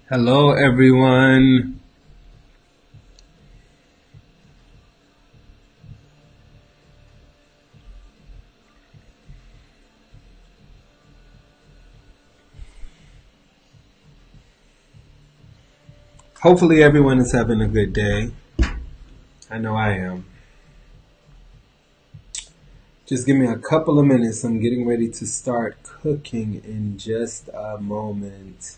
Hello, everyone. Hopefully, everyone is having a good day. I know I am. Just give me a couple of minutes. I'm getting ready to start cooking in just a moment.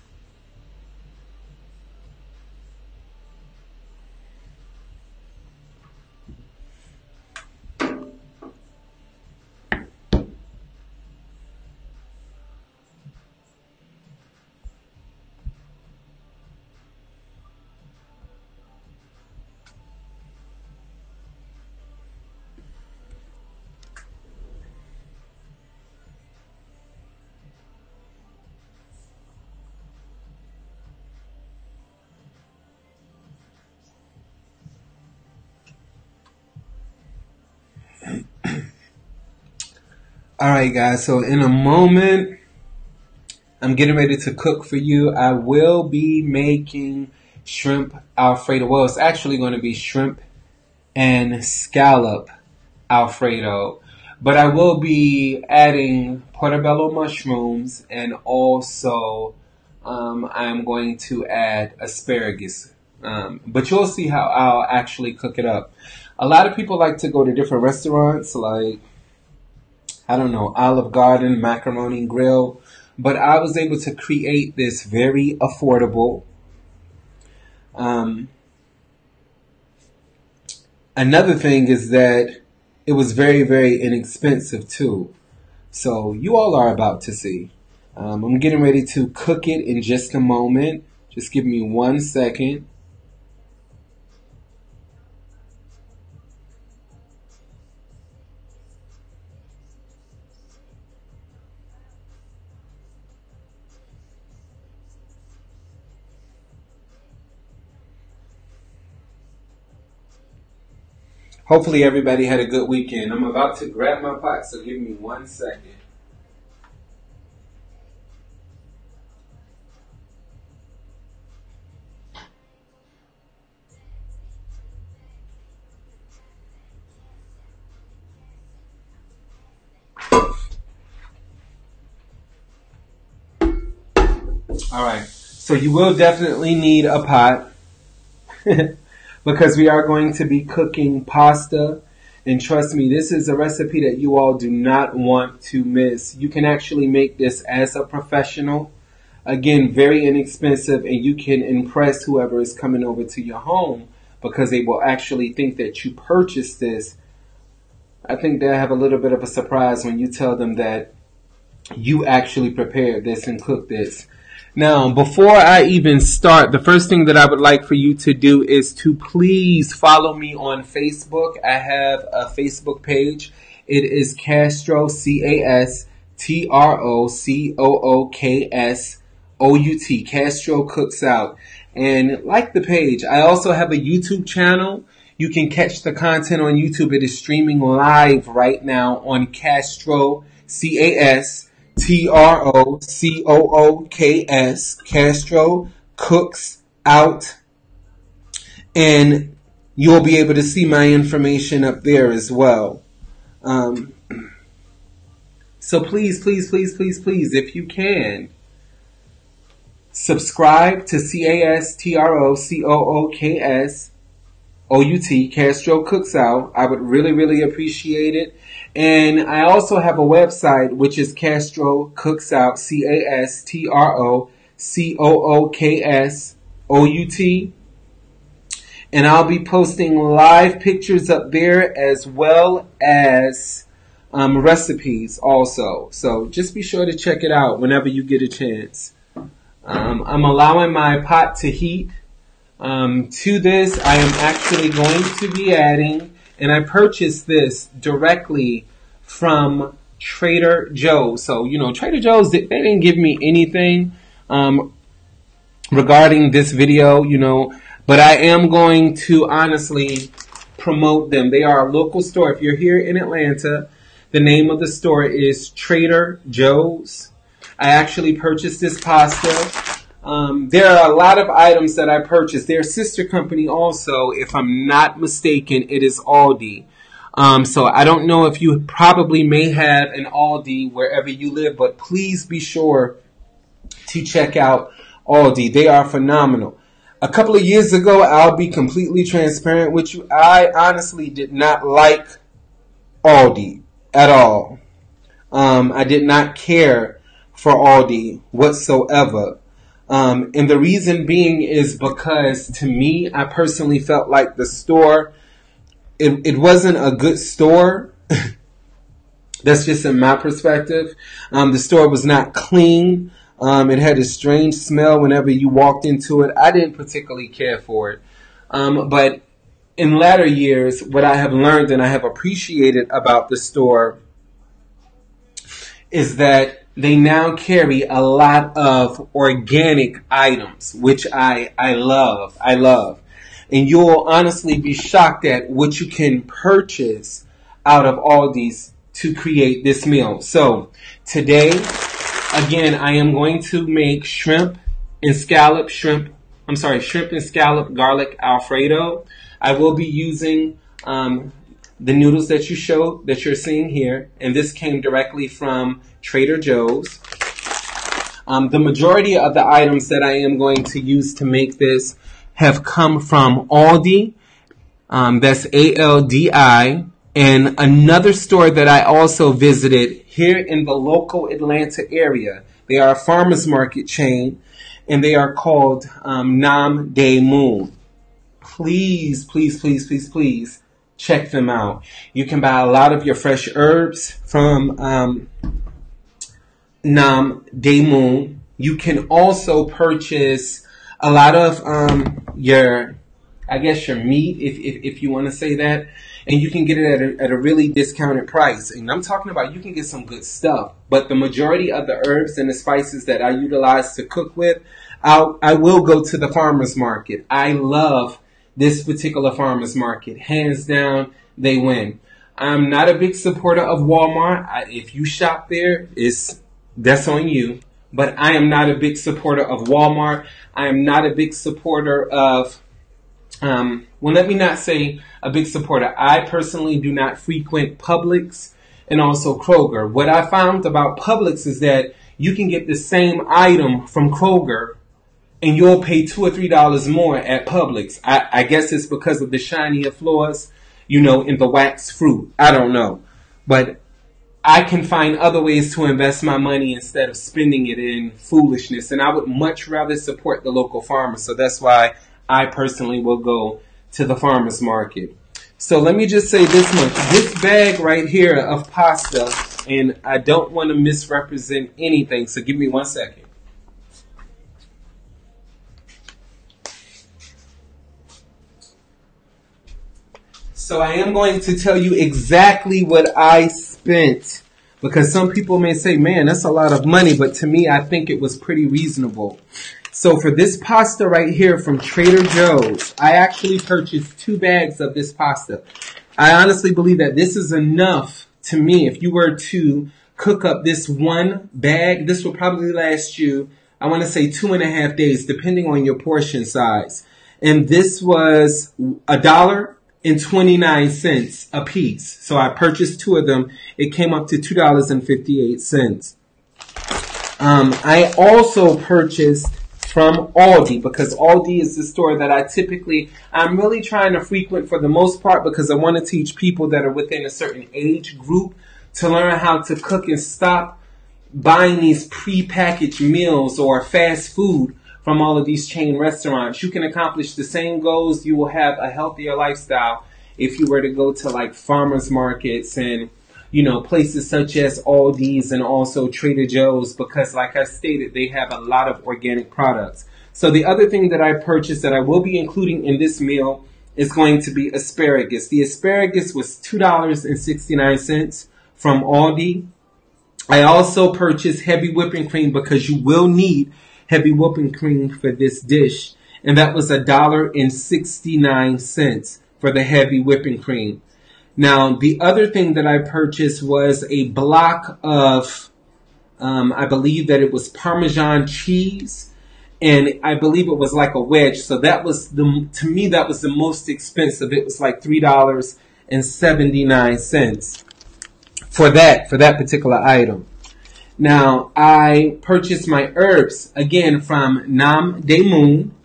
All right, guys. So in a moment, I'm getting ready to cook for you. I will be making shrimp Alfredo. Well, it's actually going to be shrimp and scallop Alfredo. But I will be adding portobello mushrooms and also I'm going to add asparagus. But you'll see how I'll actually cook it up. A lot of people like to go to different restaurants like, I don't know, Olive Garden, Macaroni and Grill. But I was able to create this very affordable. Another thing is that it was very, very inexpensive too. So you all are about to see. I'm getting ready to cook it in just a moment. Just give me 1 second. Hopefully everybody had a good weekend. I'm about to grab my pot, so give me 1 second. All right. So you will definitely need a pot because we are going to be cooking pasta. And trust me, this is a recipe that you all do not want to miss. You can actually make this as a professional. Again, very inexpensive, and you can impress whoever is coming over to your home because they will actually think that you purchased this. I think they'll have a little bit of a surprise when you tell them that you actually prepared this and cooked this. Now, before I even start, the first thing that I would like for you to do is to please follow me on Facebook. I have a Facebook page. It is Castro, CastroCooksOut, Castro Cooks Out. And like the page, I also have a YouTube channel. You can catch the content on YouTube. It is streaming live right now on Castro, CastroCooks, Castro Cooks Out. And you'll be able to see my information up there as well. So please, please, please, please, please, if you can, subscribe to CastroCooksOut, Castro Cooks Out. I would really, really appreciate it. And I also have a website, which is CastroCooksOut, CastroCooksOut. And I'll be posting live pictures up there as well as recipes also. So just be sure to check it out whenever you get a chance. I'm allowing my pot to heat. To this, I am actually going to be adding, and I purchased this directly from Trader Joe's. So, Trader Joe's, they didn't give me anything regarding this video, but I am going to honestly promote them. They are a local store. If you're here in Atlanta, the name of the store is Trader Joe's. I actually purchased this pasta. There are a lot of items that I purchased. Their sister company also, if I'm not mistaken, it is Aldi. So I don't know if you probably may have an Aldi wherever you live, but please be sure to check out Aldi. They are phenomenal. A couple of years ago, I'll be completely transparent with you, I honestly did not like Aldi at all. I did not care for Aldi whatsoever. And the reason being is because to me, I personally felt like the store, it wasn't a good store. That's just in my perspective. The store was not clean. It had a strange smell whenever you walked into it. I didn't particularly care for it. But in latter years, what I have learned and I have appreciated about the store is that they now carry a lot of organic items, which I love. I love. And you'll honestly be shocked at what you can purchase out of all these to create this meal. So today, again, I am going to make shrimp and scallop garlic Alfredo. I will be using the noodles that you're seeing here, and this came directly from Trader Joe's. The majority of the items that I am going to use to make this have come from Aldi. That's ALDI, and another store that I also visited here in the local Atlanta area. They are a farmers market chain, and they are called Nam De Moon. Please, please, please, please, please check them out. You can buy a lot of your fresh herbs from Nam De Moon. You can also purchase a lot of your meat, if you want to say that, and you can get it at a really discounted price. And I'm talking about you can get some good stuff, but the majority of the herbs and the spices that I utilize to cook with, I will go to the farmer's market. I love this particular farmer's market. Hands down, they win. I'm not a big supporter of Walmart. If you shop there, that's on you. But I am not a big supporter of Walmart. I am not a big supporter of, let me not say a big supporter. I personally do not frequent Publix and also Kroger. What I found about Publix is that you can get the same item from Kroger and you'll pay $2 or $3 more at Publix. I guess it's because of the shinier floors, in the wax fruit. I don't know. But I can find other ways to invest my money instead of spending it in foolishness. And I would much rather support the local farmer. So that's why I personally will go to the farmer's market. So let me just say this much. This bag right here of pasta, and I don't want to misrepresent anything, so give me 1 second. So I am going to tell you exactly what I spent, because some people may say, man, that's a lot of money, but to me, I think it was pretty reasonable. So for this pasta right here from Trader Joe's, I actually purchased 2 bags of this pasta. I honestly believe that this is enough to me. If you were to cook up this 1 bag, this will probably last you, I want to say 2.5 days, depending on your portion size. And this was $1.29 a piece. So I purchased 2 of them. It came up to $2.58. I also purchased from Aldi, because Aldi is the store that I'm really trying to frequent for the most part, because I want to teach people that are within a certain age group to learn how to cook and stop buying these pre-packaged meals or fast food from all of these chain restaurants. You can accomplish the same goals. You will have a healthier lifestyle if you were to go to like farmers markets and, places such as Aldi's and also Trader Joe's, because like I stated, they have a lot of organic products. So the other thing that I purchased that I will be including in this meal is going to be asparagus. The asparagus was $2.69 from Aldi. I also purchased heavy whipping cream, because you will need heavy whipping cream for this dish, and that was $1.69 for the heavy whipping cream. Now, the other thing that I purchased was a block of, I believe that it was Parmesan cheese, and I believe it was like a wedge. So that was to me, that was the most expensive. It was like $3.79 for that particular item. Now, I purchased my herbs again from Nam De Moon,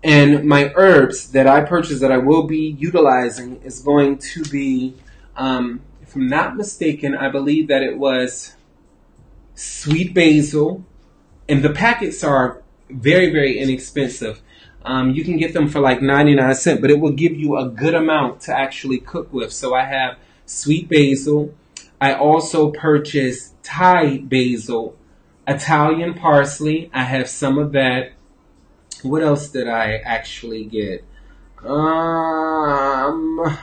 and my herbs that I purchased that I will be utilizing is going to be, if I'm not mistaken, I believe that it was sweet basil, and the packets are very, very inexpensive. You can get them for like 99 cents, but it will give you a good amount to actually cook with. So I have sweet basil. I also purchased Thai basil, Italian parsley. I have some of that. What else did I actually get? I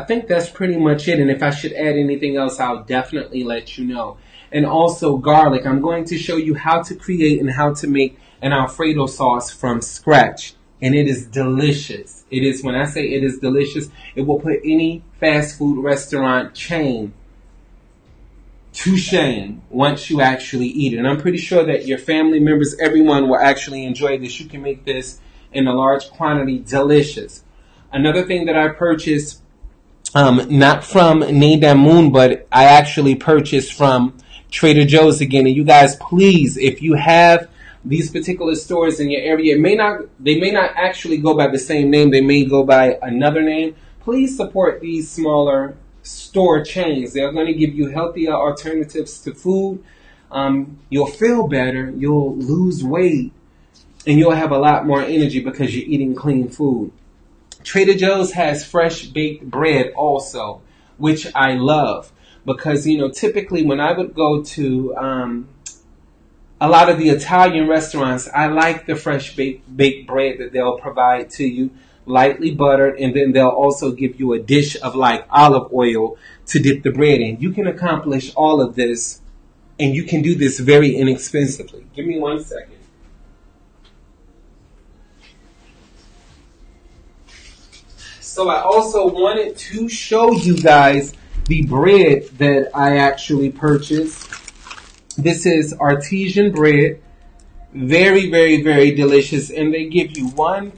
think that's pretty much it. And if I should add anything else, I'll definitely let you know. And also garlic. I'm going to show you how to create and how to make an Alfredo sauce from scratch. And it is delicious. It is, when I say it is delicious, it will put any fast food restaurant chain to shame once you actually eat it. And I'm pretty sure that your family members, everyone will actually enjoy this. You can make this in a large quantity, delicious. Another thing that I purchased, not from Nadam Moon, but I actually purchased from Trader Joe's again. And you guys, please, if you have these particular stores in your area, they may not actually go by the same name. They may go by another name. Please support these smaller store chains. They're going to give you healthier alternatives to food. You'll feel better. You'll lose weight. And you'll have a lot more energy because you're eating clean food. Trader Joe's has fresh baked bread also, which I love. Because, typically when I would go to a lot of the Italian restaurants, I like the fresh baked bread that they'll provide to you, lightly buttered, and then they'll also give you a dish of like olive oil to dip the bread in. You can accomplish all of this, and you can do this very inexpensively. Give me 1 second. So I also wanted to show you guys the bread that I actually purchased. This is artisan bread. Very, very, very delicious. And they give you 4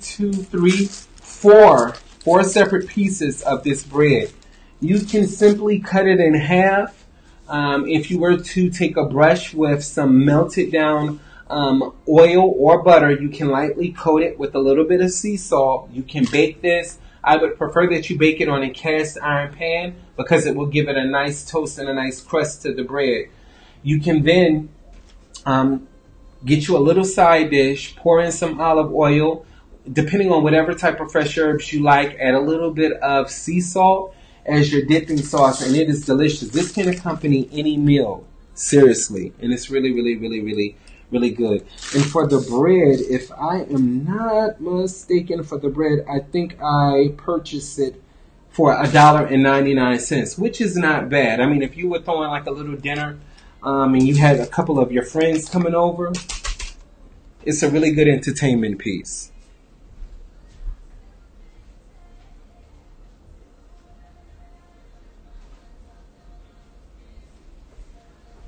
separate pieces of this bread. You can simply cut it in half. If you were to take a brush with some melted down oil or butter, you can lightly coat it with a little bit of sea salt. You can bake this. I would prefer that you bake it on a cast iron pan because it will give it a nice toast and a nice crust to the bread. You can then get you a little side dish, pour in some olive oil, depending on whatever type of fresh herbs you like, add a little bit of sea salt as your dipping sauce, and it is delicious. This can accompany any meal, seriously, and it's really, really, really, really, really good. And for the bread, if I am not mistaken, for the bread, I think I purchased it for $1.99, which is not bad. I mean, if you were throwing like a little dinner, and you had a couple of your friends coming over, it's a really good entertainment piece.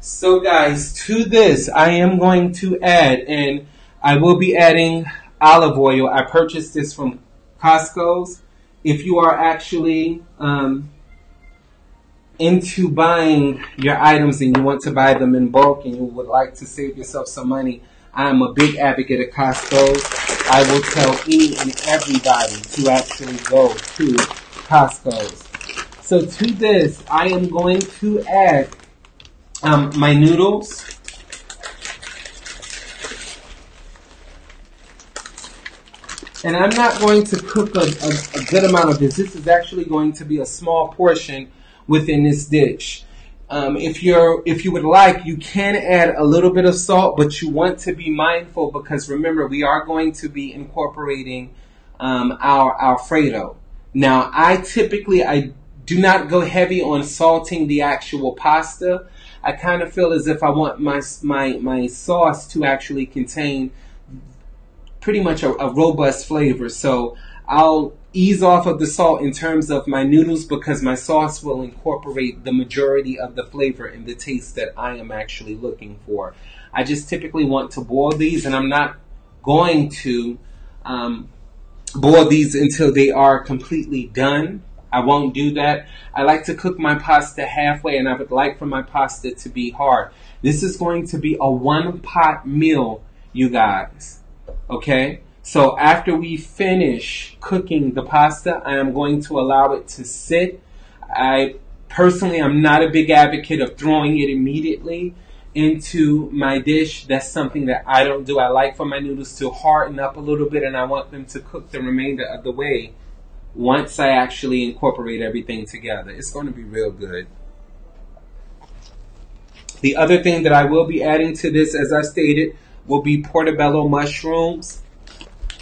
So guys, to this, I am going to add, and I will be adding olive oil. I purchased this from Costco's. If you are actually into buying your items and you want to buy them in bulk and you would like to save yourself some money, I'm a big advocate of Costco's. I will tell any and everybody to actually go to Costco's. So to this, I am going to add my noodles. And I'm not going to cook a good amount of this. This is actually going to be a small portion within this dish. If you would like, you can add a little bit of salt, but you want to be mindful because remember, we are going to be incorporating our Alfredo. Now, I do not go heavy on salting the actual pasta. I kind of feel as if I want my sauce to actually contain pretty much a robust flavor. So I'll ease off of the salt in terms of my noodles because my sauce will incorporate the majority of the flavor and the taste that I am actually looking for. I just typically want to boil these, and I'm not going to boil these until they are completely done. I won't do that. I like to cook my pasta halfway, and I would like for my pasta to be hard. This is going to be a one-pot meal, you guys. Okay? So after we finish cooking the pasta, I am going to allow it to sit. Personally, I'm not a big advocate of throwing it immediately into my dish. That's something that I don't do. I like for my noodles to harden up a little bit, and I want them to cook the remainder of the way once I actually incorporate everything together. It's going to be real good. The other thing that I will be adding to this, as I stated, will be portobello mushrooms.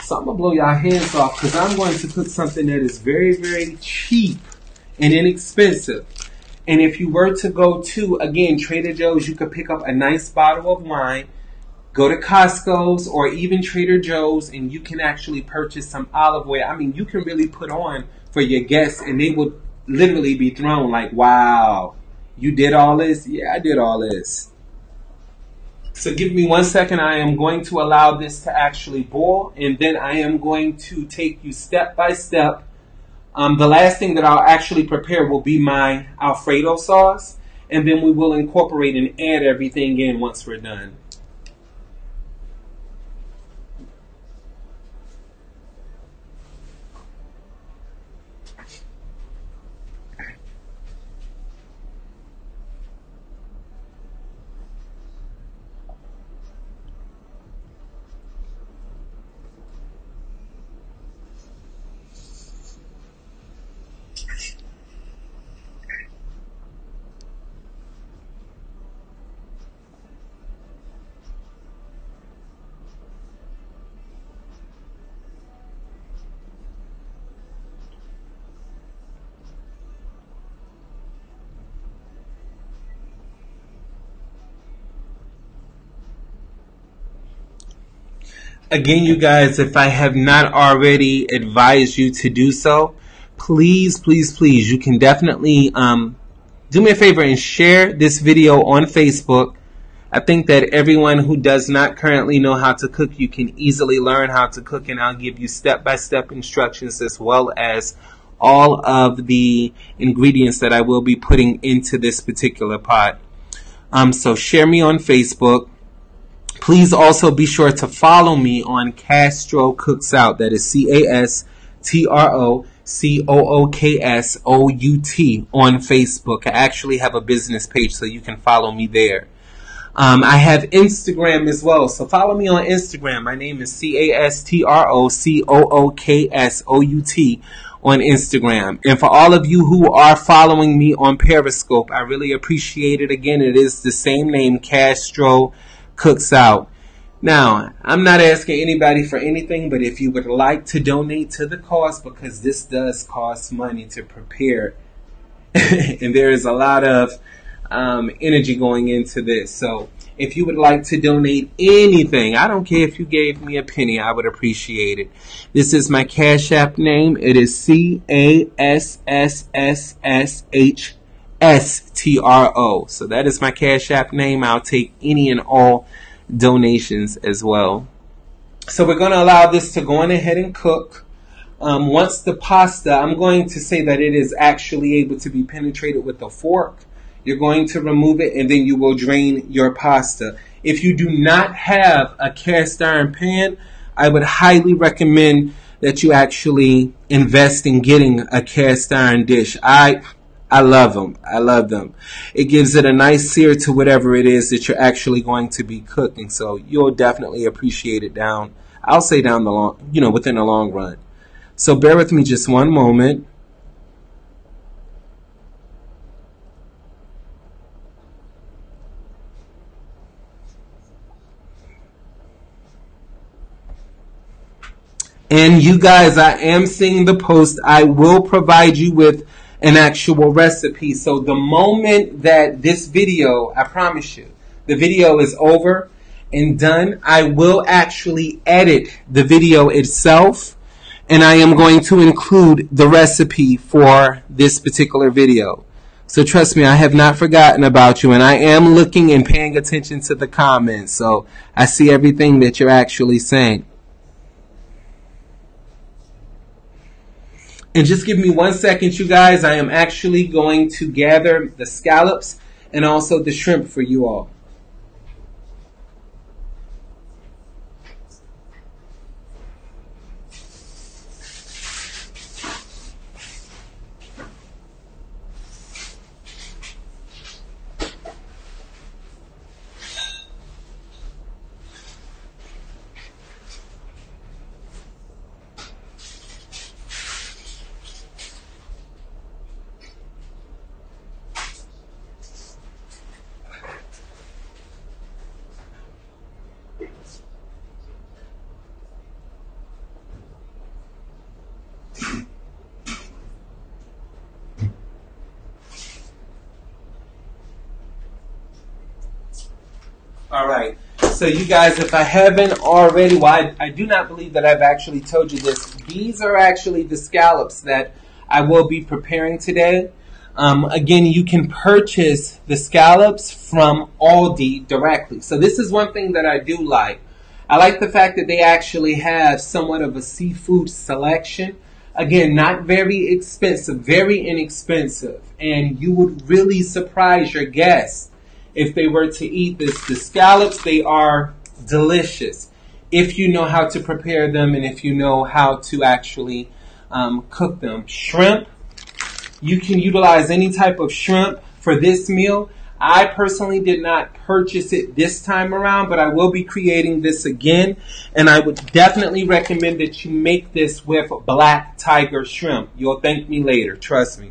So I'm going to blow y'all hands off because I'm going to cook something that is very, very cheap and inexpensive. And if you were to go to, again, Trader Joe's, you could pick up a nice bottle of wine, go to Costco's or even Trader Joe's, and you can actually purchase some olive oil. I mean, you can really put on for your guests, and they will literally be thrown like, wow, you did all this? Yeah, I did all this. So give me 1 second. I am going to allow this to actually boil, and then I am going to take you step by step. The last thing that I'll actually prepare will be my Alfredo sauce, and then we will incorporate and add everything in once we're done. Again, you guys, if I have not already advised you to do so, please, please, please, you can definitely do me a favor and share this video on Facebook. I think that everyone who does not currently know how to cook, you can easily learn how to cook, and I'll give you step-by-step instructions as well as all of the ingredients that I will be putting into this particular pot. So share me on Facebook. Please also be sure to follow me on CastroCooksOut. That is CastroCooksOut on Facebook. I actually have a business page, so you can follow me there. I have Instagram as well, so follow me on Instagram. My name is CastroCooksOut on Instagram. And for all of you who are following me on Periscope, I really appreciate it. Again, it is the same name, CastroCooksOut. Now, I'm not asking anybody for anything, but if you would like to donate to the cause, because this does cost money to prepare, and there is a lot of energy going into this. So if you would like to donate anything, I don't care if you gave me a penny, I would appreciate it. This is my Cash App name. It is CASSSSHSTRO. So that is my Cash App name. I'll take any and all donations as well. So we're going to allow this to go on ahead and cook. Once the pasta, I'm going to say that it is actually able to be penetrated with a fork. You're going to remove it, and then you will drain your pasta. If you do not have a cast iron pan, I would highly recommend that you actually invest in getting a cast iron dish. I love them. I love them. It gives it a nice sear to whatever it is that you're actually going to be cooking. So you'll definitely appreciate it I'll say within the long run. So bear with me just one moment. And you guys, I am seeing the post. I will provide you with an actual recipe. So the moment that this video, I promise you, the video is over and done, I will actually edit the video itself, and I am going to include the recipe for this particular video. So trust me, I have not forgotten about you, and I am looking and paying attention to the comments. So I see everything that you're actually saying. And just give me 1 second, you guys. I am actually going to gather the scallops and also the shrimp for you all. All right. So you guys, if I haven't already, well, I do not believe that I've actually told you this. These are actually the scallops that I will be preparing today. Again, you can purchase the scallops from Aldi directly. So this is one thing that I do like. I like the fact that they actually have somewhat of a seafood selection. Again, not very expensive, very inexpensive. And you would really surprise your guests if they were to eat this. The scallops, they are delicious if you know how to prepare them and if you know how to actually cook them. Shrimp, you can utilize any type of shrimp for this meal. I personally did not purchase it this time around, but I will be creating this again, and I would definitely recommend that you make this with black tiger shrimp. You'll thank me later, trust me.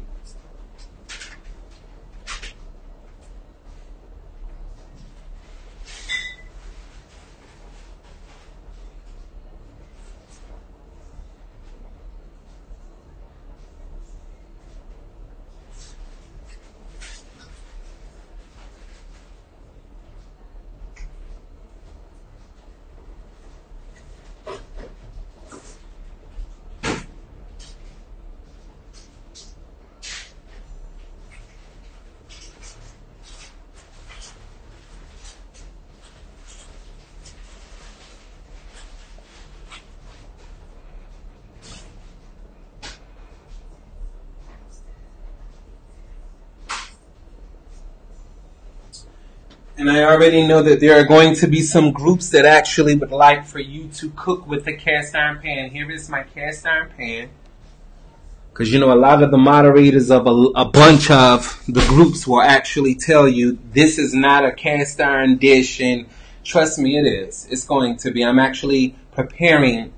And I already know that there are going to be some groups that actually would like for you to cook with the cast iron pan. Here is my cast iron pan. Because, you know, a lot of the moderators of a bunch of the groups will actually tell you this is not a cast iron dish. And trust me, it is. It's going to be. I'm actually preparing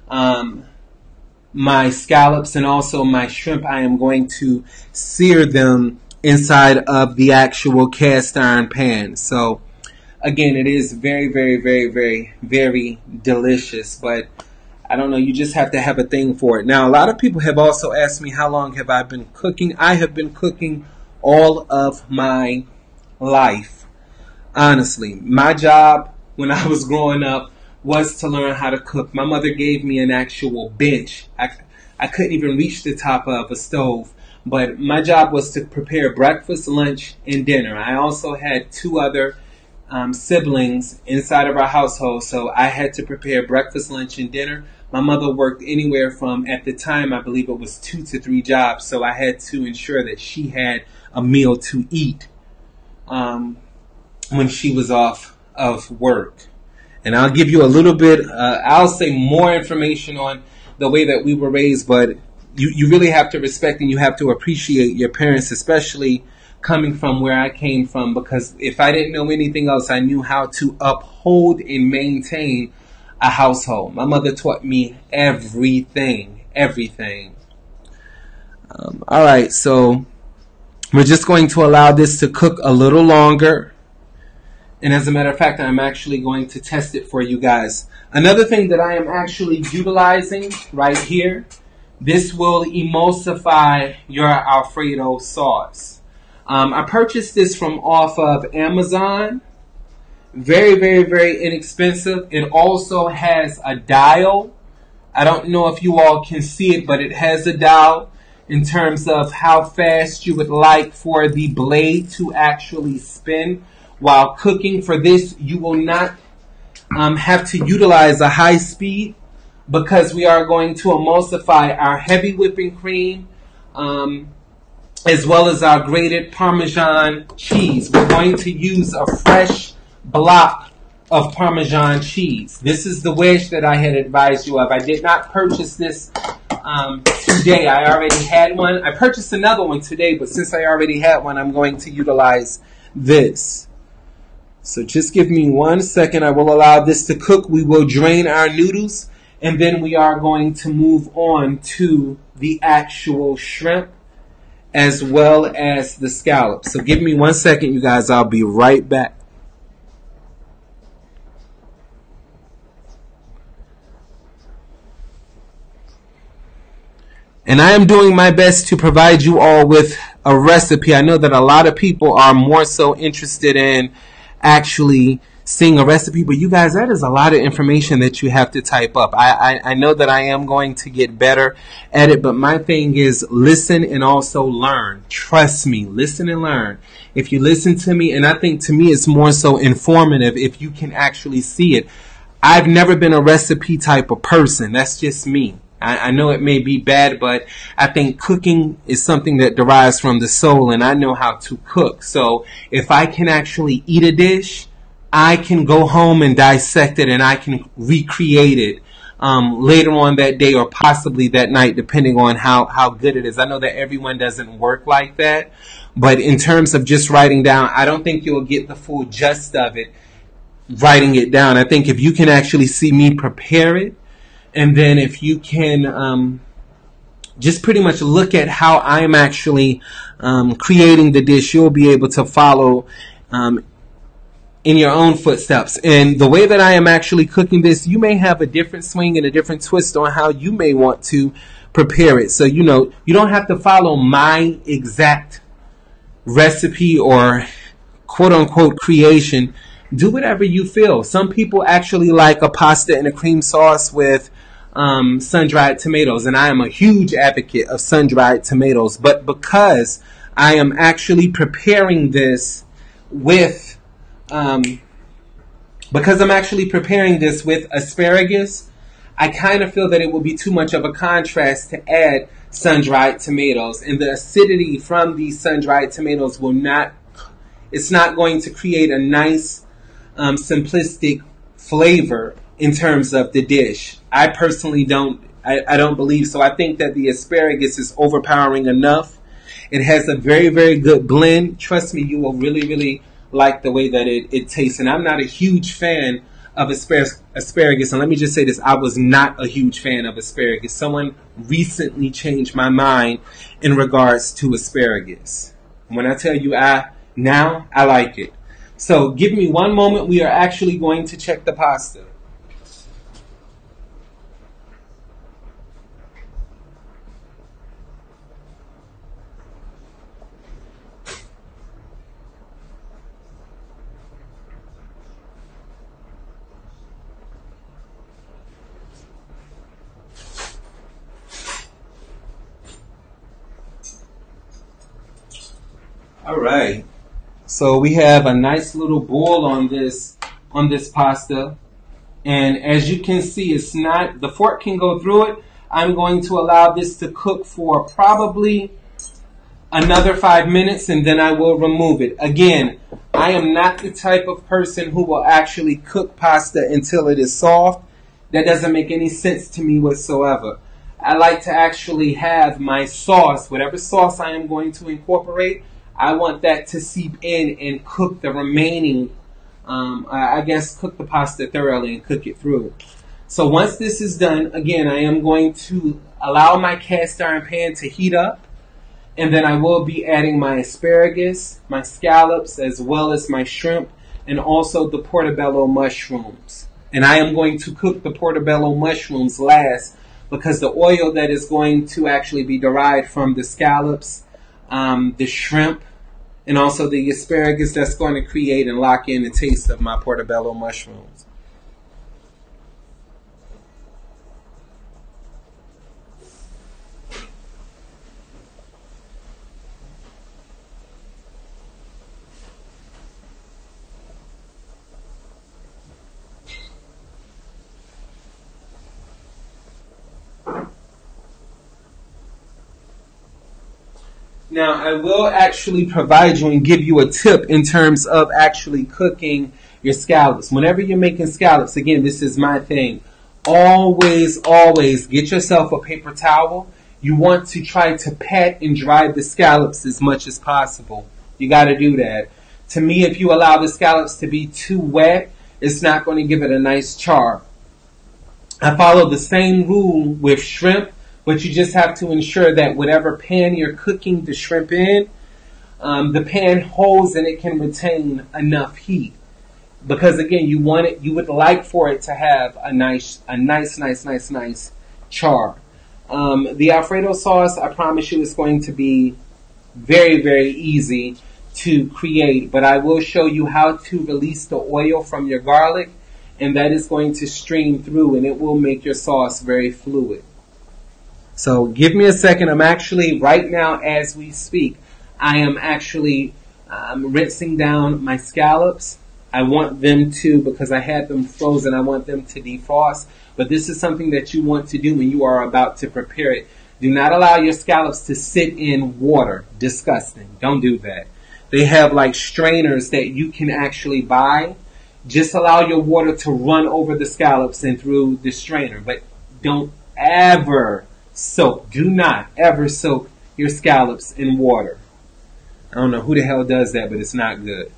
my scallops and also my shrimp. I am going to sear them inside of the actual cast iron pan. So again, it is very, very, very, very, very delicious, but I don't know, you just have to have a thing for it. Now, a lot of people have also asked me how long have I been cooking. I have been cooking all of my life. Honestly, my job when I was growing up was to learn how to cook. My mother gave me an actual bench. I couldn't even reach the top of a stove. But my job was to prepare breakfast, lunch, and dinner. I also had two other siblings inside of our household, so I had to prepare breakfast, lunch, and dinner. My mother worked anywhere from, at the time, I believe it was 2 to 3 jobs, so I had to ensure that she had a meal to eat when she was off of work. And I'll give you a little bit, I'll say more information on the way that we were raised, but you really have to respect and you have to appreciate your parents, especially coming from where I came from, because if I didn't know anything else, I knew how to uphold and maintain a household. My mother taught me everything. All right, so we're just going to allow this to cook a little longer. And as a matter of fact, I'm actually going to test it for you guys. Another thing that I am actually utilizing right here, this will emulsify your Alfredo sauce. I purchased this from off of Amazon. Very, very, very inexpensive. It also has a dial. I don't know if you all can see it, but it has a dial. in terms of how fast you would like for the blade to actually spin while cooking. For this, you will not have to utilize a high speed because we are going to emulsify our heavy whipping cream as well as our grated Parmesan cheese. We're going to use a fresh block of Parmesan cheese. This is the wedge that I had advised you of. I did not purchase this today. I already had one. I purchased another one today, but since I already had one, I'm going to utilize this. So just give me 1 second. I will allow this to cook. We will drain our noodles, and then we are going to move on to the actual shrimp as well as the scallops. So give me 1 second, you guys. I'll be right back. And I am doing my best to provide you all with a recipe. I know that a lot of people are more so interested in actually seeing a recipe, but you guys, that is a lot of information that you have to type up. I know that I am going to get better at it, but my thing is listen and also learn. Trust me, listen and learn. If you listen to me, and I think to me it's more so informative if you can actually see it. I've never been a recipe type of person. That's just me. I know it may be bad, but I think cooking is something that derives from the soul, and I know how to cook. So if I can actually eat a dish, I can go home and dissect it, and I can recreate it later on that day or possibly that night, depending on how good it is. I know that everyone doesn't work like that, but in terms of just writing down, I don't think you'll get the full gist of it writing it down. I think if you can actually see me prepare it, and then if you can just pretty much look at how I'm actually creating the dish, you'll be able to follow in your own footsteps. And the way that I am actually cooking this, you may have a different swing and a different twist on how you may want to prepare it. So, you know, you don't have to follow my exact recipe or quote unquote creation. Do whatever you feel. Some people actually like a pasta and a cream sauce with sun-dried tomatoes, and I am a huge advocate of sun-dried tomatoes, but because I am actually preparing this with asparagus, I kind of feel that it will be too much of a contrast to add sun-dried tomatoes, and the acidity from these sun-dried tomatoes it's not going to create a nice simplistic flavor in terms of the dish. I personally don't believe so. I think that the asparagus is overpowering enough. It has a very, very good blend. Trust me, you will really, really like the way that it tastes. And I'm not a huge fan of asparagus. And let me just say this, I was not a huge fan of asparagus. Someone recently changed my mind in regards to asparagus. When I tell you now I like it. So give me one moment. We are actually going to check the pasta. All right. So we have a nice little boil on this pasta. And as you can see, the fork can go through it. I'm going to allow this to cook for probably another 5 minutes, and then I will remove it. Again, I am not the type of person who will actually cook pasta until it is soft. That doesn't make any sense to me whatsoever. I like to actually have my sauce, whatever sauce I am going to incorporate, I want that to seep in and cook the remaining, cook the pasta thoroughly and cook it through. So once this is done, again, I am going to allow my cast iron pan to heat up, and then I will be adding my asparagus, my scallops, as well as my shrimp, and also the portobello mushrooms. And I am going to cook the portobello mushrooms last because the oil that is going to actually be derived from the scallops, the shrimp, and also the asparagus, that's going to create and lock in the taste of my portobello mushrooms. Now, I will actually provide you and give you a tip in terms of actually cooking your scallops. Whenever you're making scallops, again, this is my thing. Always, always get yourself a paper towel. You want to try to pat and dry the scallops as much as possible. You got to do that. To me, if you allow the scallops to be too wet, it's not going to give it a nice char. I follow the same rule with shrimp, but you just have to ensure that whatever pan you're cooking the shrimp in, the pan holds and it can retain enough heat. Because again, you would like for it to have a nice char. The Alfredo sauce, I promise you, is going to be very, very easy to create, but I will show you how to release the oil from your garlic, and that is going to stream through and it will make your sauce very fluid. So give me a second. I'm actually, right now as we speak, I am actually rinsing down my scallops. I want them to, because I had them frozen, I want them to defrost. But this is something that you want to do when you are about to prepare it. Do not allow your scallops to sit in water. Disgusting. Don't do that. They have like strainers that you can actually buy. Just allow your water to run over the scallops and through the strainer. But don't ever soak. Do not ever soak your scallops in water. I don't know who the hell does that, but it's not good.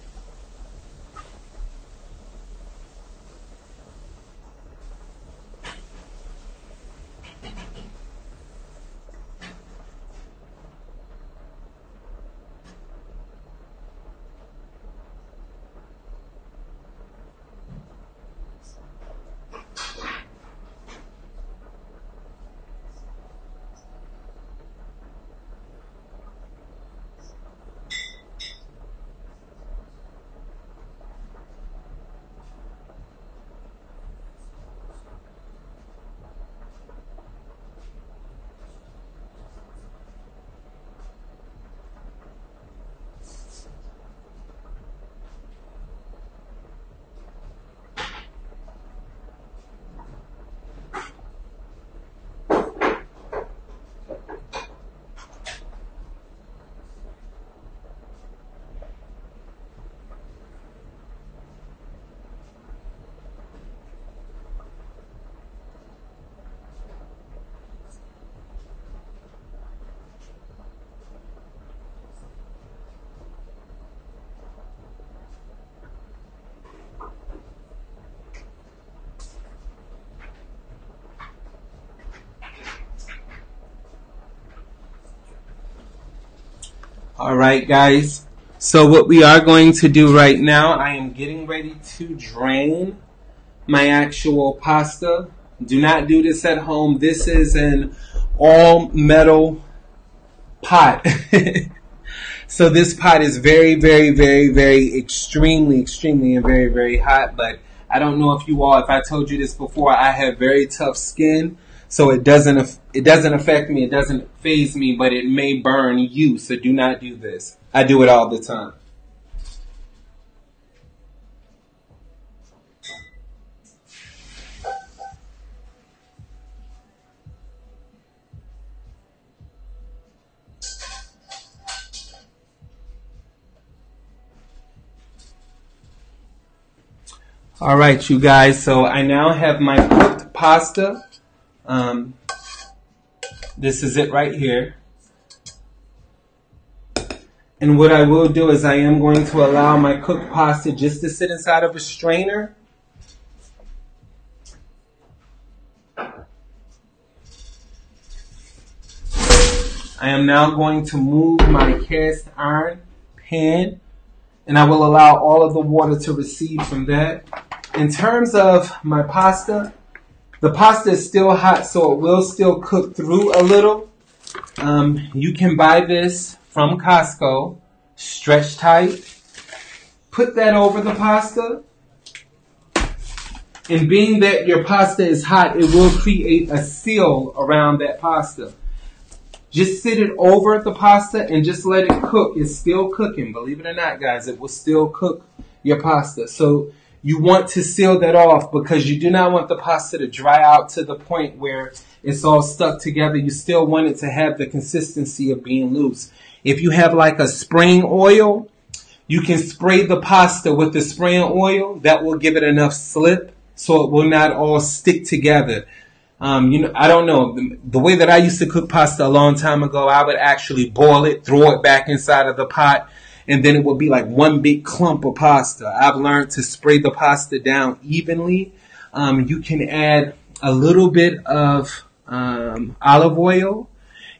All right, guys. So what we are going to do right now, I am getting ready to drain my actual pasta. Do not do this at home. This is an all metal pot. So this pot is very, very, very, very extremely, and very, very hot. But I don't know if I told you this before, I have very tough skin. So it doesn't affect me, it doesn't faze me, but it may burn you. So do not do this. I do it all the time. All right, you guys. So I now have my cooked pasta. This is it right here. And what I will do is I am going to allow my cooked pasta just to sit inside of a strainer. I am now going to move my cast iron pan, and I will allow all of the water to recede from that. In terms of my pasta, the pasta is still hot, so it will still cook through a little. You can buy this from Costco, stretch tight. Put that over the pasta. And being that your pasta is hot, it will create a seal around that pasta. Just sit it over the pasta and just let it cook. It's still cooking. Believe it or not, guys, it will still cook your pasta. So You want to seal that off because you do not want the pasta to dry out to the point where it's all stuck together. You still want it to have the consistency of being loose. If you have like a spraying oil, you can spray the pasta with the spraying oil. That will give it enough slip so it will not all stick together. I don't know. The way that I used to cook pasta a long time ago, I would actually boil it, throw it back inside of the pot, and then it would be like one big clump of pasta. I've learned to spray the pasta down evenly. You can add a little bit of olive oil.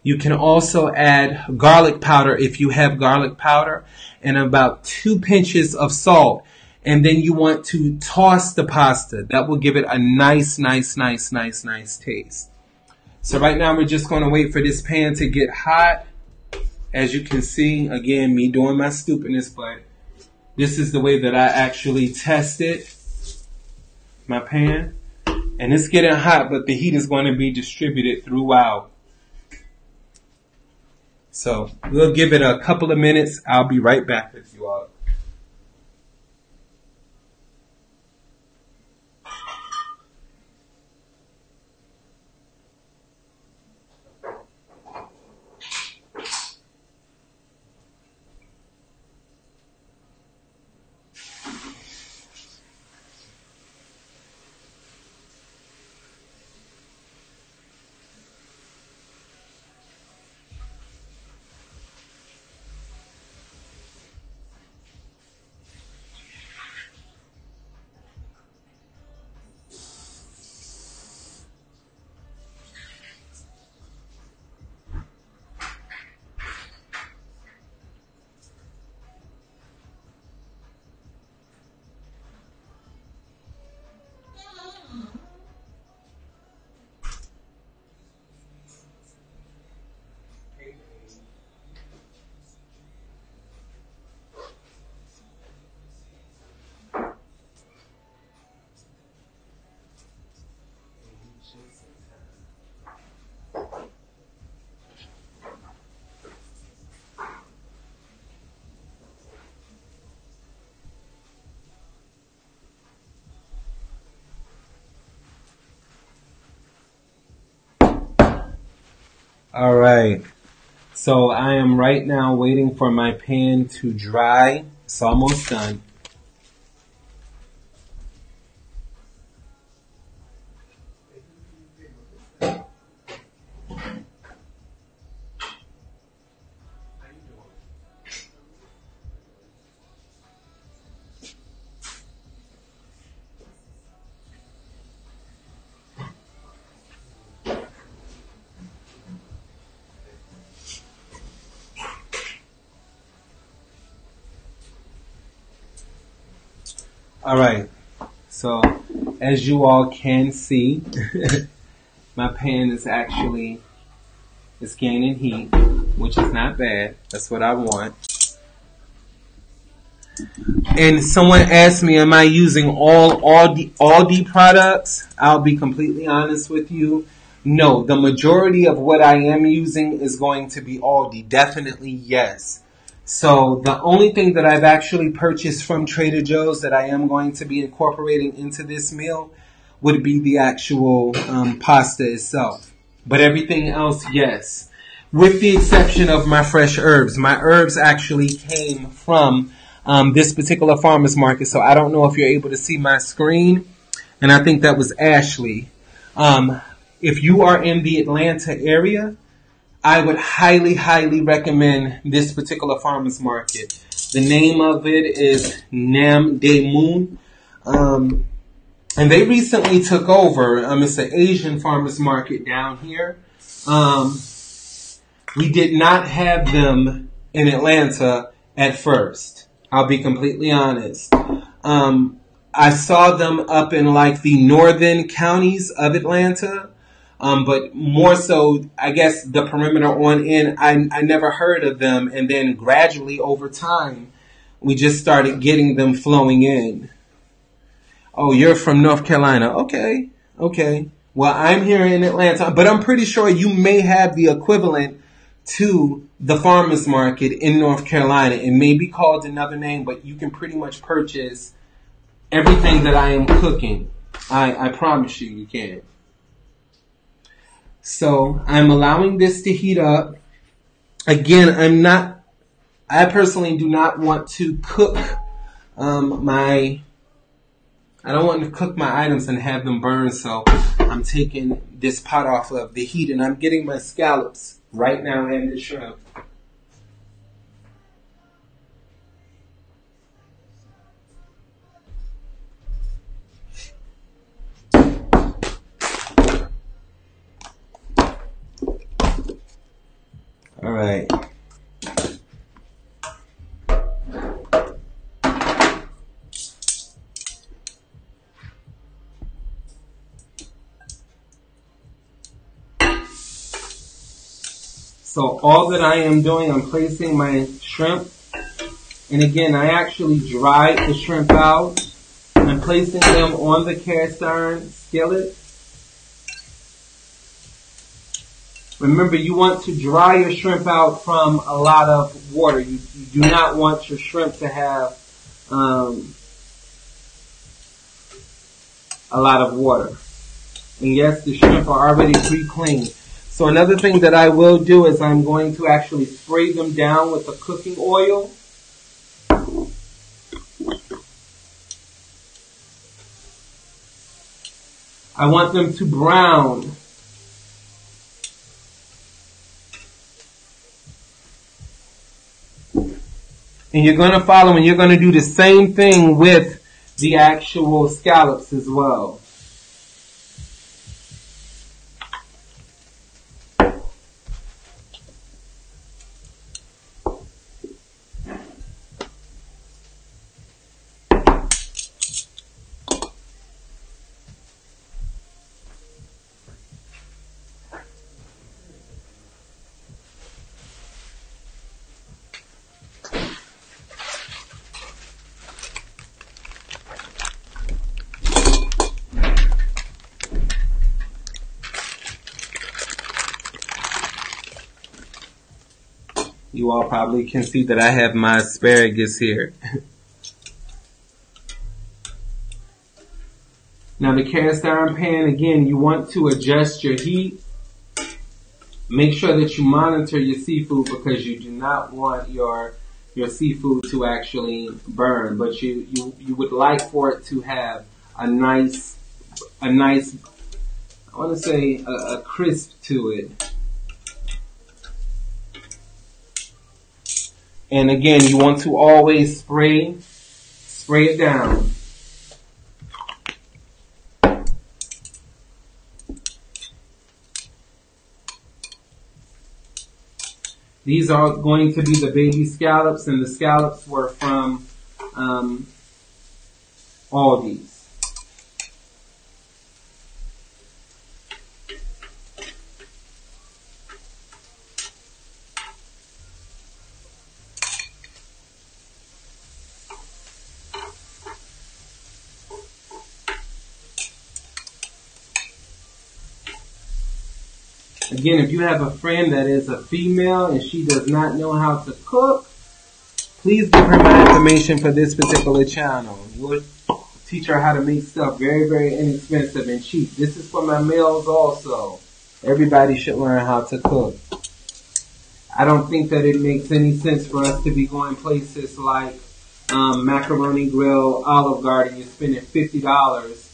You can also add garlic powder if you have garlic powder, and about 2 pinches of salt. And then you want to toss the pasta. That will give it a nice taste. So right now we're just going to wait for this pan to get hot. As you can see, again, me doing my stupidness, but this is the way that I actually tested my pan. And it's getting hot, but the heat is going to be distributed throughout. So we'll give it a couple of minutes. I'll be right back with you all. All right. So I am right now waiting for my pan to dry. It's almost done. All right, so as you all can see, my pan is actually, it's gaining heat, which is not bad. That's what I want. And someone asked me, am I using all Aldi products? I'll be completely honest with you. No, the majority of what I am using is going to be Aldi. Definitely yes. So the only thing that I've actually purchased from Trader Joe's that I am going to be incorporating into this meal would be the actual pasta itself. But everything else, yes. With the exception of my fresh herbs. My herbs actually came from this particular farmer's market. So I don't know if you're able to see my screen. And I think that was Ashley. If you are in the Atlanta area, I would highly, highly recommend this particular farmer's market. The name of it is Nam De Moon. And they recently took over. It's an Asian farmer's market down here. We did not have them in Atlanta at first. I'll be completely honest. I saw them up in like the northern counties of Atlanta. But more so, I guess, the perimeter on in, I never heard of them. And then gradually over time, we just started getting them flowing in. Oh, you're from North Carolina. Okay. Well, I'm here in Atlanta, but I'm pretty sure you may have the equivalent to the farmer's market in North Carolina. It may be called another name, but you can pretty much purchase everything that I am cooking. I promise you, you can. So I'm allowing this to heat up. Again, I personally do not want to cook I don't want to cook my items and have them burn, so I'm taking this pot off of the heat and I'm getting my scallops right now and the shrimp. All right. So all that I am doing, I'm placing my shrimp. And again, I actually dried the shrimp out. I'm placing them on the cast iron skillet. Remember, you want to dry your shrimp out from a lot of water. You do not want your shrimp to have a lot of water. And yes, the shrimp are already pre-cleaned. So another thing that I will do is I'm going to actually spray them down with the cooking oil. I want them to brown. And you're going to follow and you're going to do the same thing with the actual scallops as well. You all probably can see that I have my asparagus here. Now the cast iron pan, again, you want to adjust your heat. Make sure that you monitor your seafood because you do not want your seafood to actually burn. But you would like for it to have a nice, I want to say a crisp to it. And again, you want to always spray it down. These are going to be the baby scallops, and the scallops were from Aldi's. Again, if you have a friend that is a female and she does not know how to cook, please give her my information for this particular channel. We'll teach her how to make stuff very, very inexpensive and cheap. This is for my males also. Everybody should learn how to cook. I don't think that it makes any sense for us to be going places like Macaroni Grill, Olive Garden. You're spending $50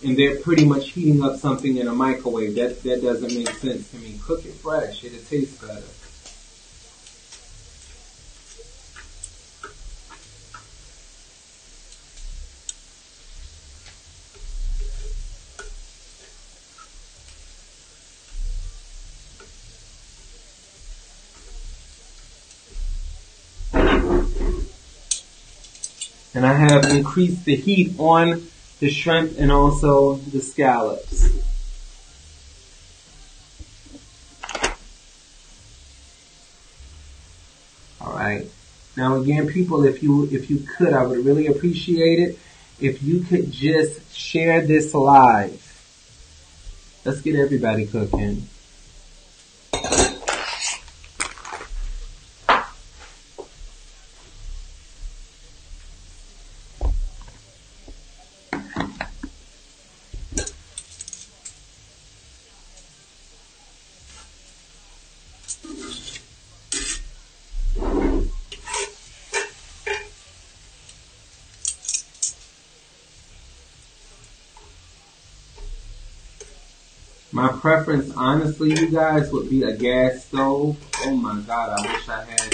and they're pretty much heating up something in a microwave. That doesn't make sense to me. Cook it fresh. It'll taste better. And I have increased the heat on the shrimp and also the scallops. Alright. Now again, people, if you could, I would really appreciate it if you could just share this live. Let's get everybody cooking. My preference, honestly, you guys, would be a gas stove. Oh my God, I wish I had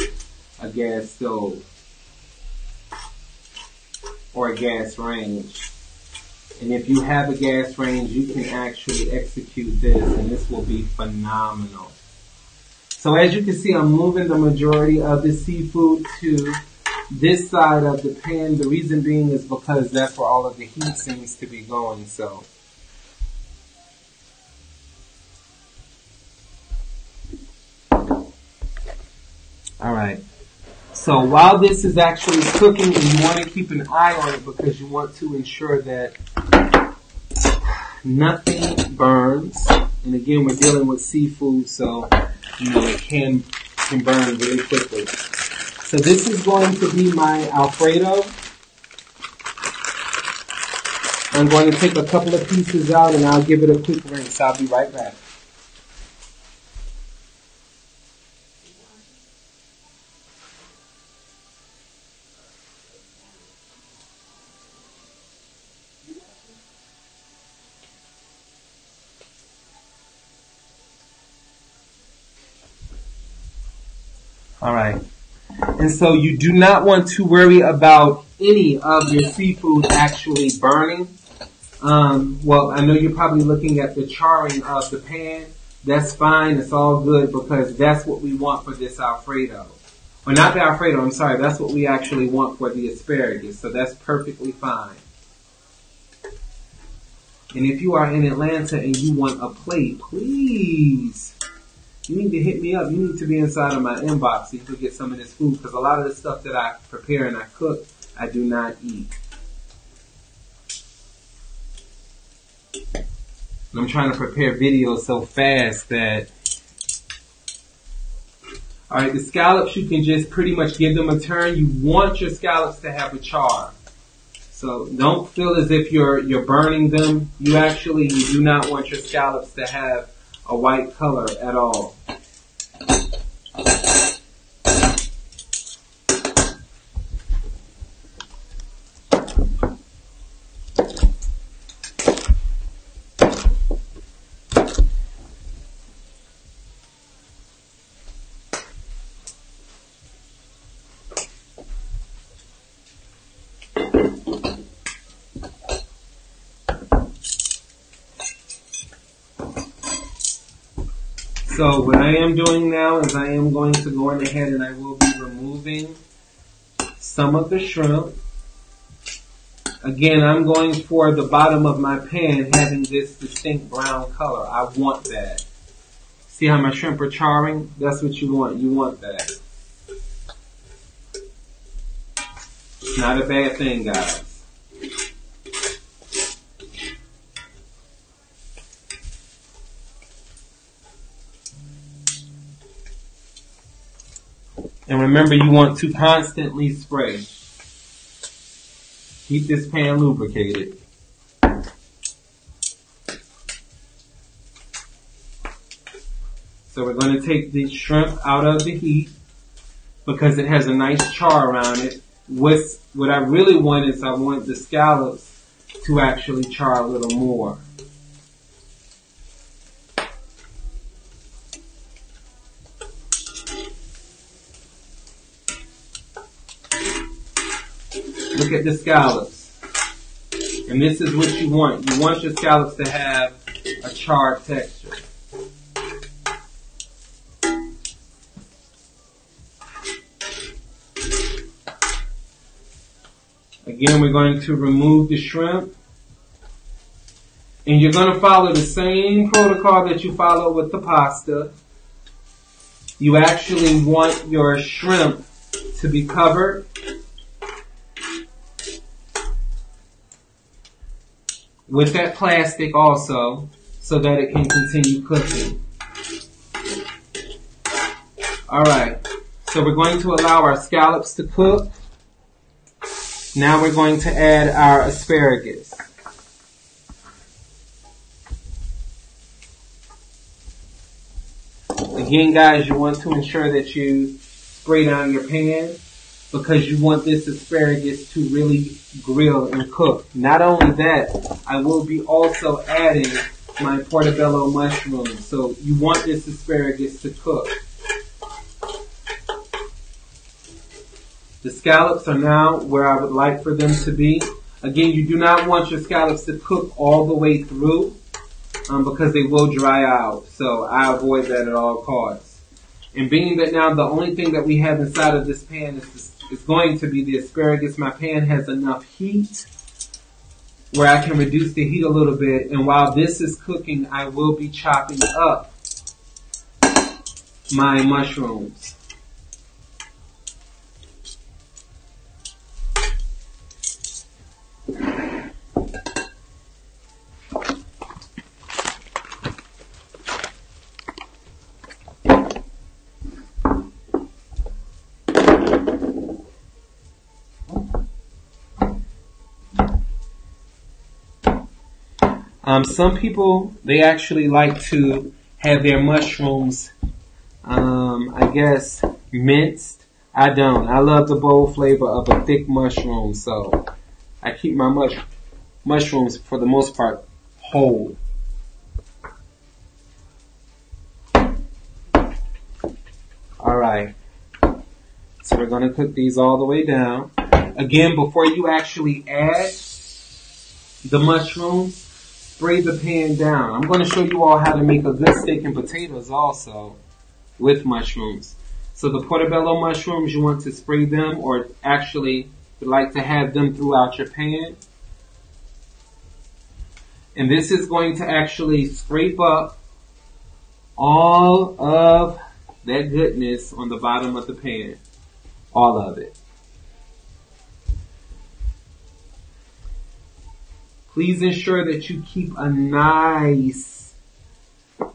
a gas stove or a gas range. And if you have a gas range, you can actually execute this, and this will be phenomenal. So as you can see, I'm moving the majority of the seafood to this side of the pan. The reason being is because that's where all of the heat seems to be going. So all right. So while this is actually cooking, and you want to keep an eye on it because you want to ensure that nothing burns. And again, we're dealing with seafood, so you know it can burn really quickly. So this is going to be my Alfredo. I'm going to take a couple of pieces out and I'll give it a quick rinse. I'll be right back. All right. And so you do not want to worry about any of your seafood actually burning. Well, I know you're probably looking at the charring of the pan. That's fine. It's all good because that's what we want for this Alfredo. Or not the Alfredo, I'm sorry. That's what we actually want for the asparagus. So that's perfectly fine. And if you are in Atlanta and you want a plate, please, you need to hit me up. You need to be inside of my inbox so you can get some of this food because a lot of the stuff that I prepare and I cook, I do not eat. I'm trying to prepare videos so fast that... Alright, the scallops, you can just pretty much give them a turn. You want your scallops to have a char. So don't feel as if you're burning them. You do not want your scallops to have a white color at all. So what I am doing now is I am going to go in ahead and I will be removing some of the shrimp. Again, I'm going for the bottom of my pan having this distinct brown color. I want that. See how my shrimp are charring? That's what you want. You want that. It's not a bad thing, guys. And remember, you want to constantly spray. Keep this pan lubricated. So we're going to take the shrimp out of the heat because it has a nice char around it. What I really want is I want the scallops to actually char a little more. Look at the scallops. And this is what you want. You want your scallops to have a charred texture. Again, we're going to remove the shrimp. And you're going to follow the same protocol that you follow with the pasta. You actually want your shrimp to be covered with that plastic also, so that it can continue cooking. Alright, so we're going to allow our scallops to cook. Now we're going to add our asparagus. Again, guys, you want to ensure that you spray down your pan because you want this asparagus to really grill and cook. Not only that, I will be also adding my portobello mushrooms. So you want this asparagus to cook. The scallops are now where I would like for them to be. Again, you do not want your scallops to cook all the way through because they will dry out. So I avoid that at all costs. And being that now the only thing that we have inside of this pan is going to be the asparagus, my pan has enough heat where I can reduce the heat a little bit. And while this is cooking, I will be chopping up my mushrooms. Some people, they actually like to have their mushrooms, I guess, minced. I don't. I love the bold flavor of a thick mushroom, so I keep my mushrooms, for the most part, whole. Alright. So we're going to cook these all the way down. Again, before you actually add the mushrooms, spray the pan down. I'm going to show you all how to make a good steak and potatoes also with mushrooms. So the portobello mushrooms, you want to spray them, or actually would like to have them throughout your pan. And this is going to actually scrape up all of that goodness on the bottom of the pan. All of it. Please ensure that you keep a nice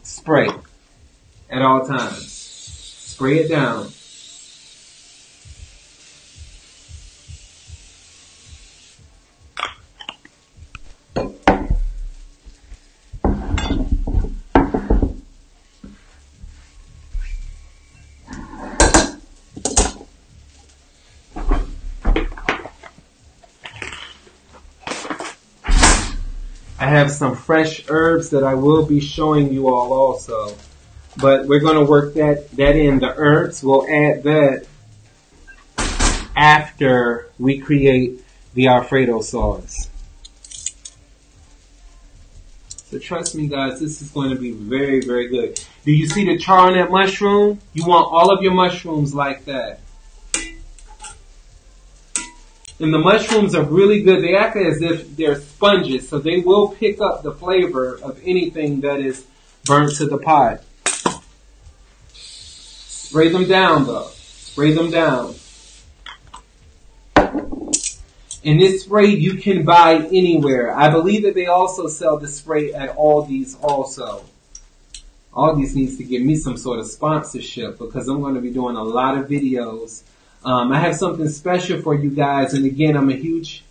spray at all times. Spray it down. I have some fresh herbs that I will be showing you all also. But we're going to work that in. The herbs, we'll add that after we create the Alfredo sauce. So trust me guys, this is going to be very, very good. Do you see the char on that mushroom? You want all of your mushrooms like that. And the mushrooms are really good. They act as if they're sponges, so they will pick up the flavor of anything that is burnt to the pot. Spray them down though. Spray them down. And this spray you can buy anywhere. I believe that they also sell the spray at Aldi's also. Aldi's needs to give me some sort of sponsorship because I'm going to be doing a lot of videos. I have something special for you guys, and again, I'm a huge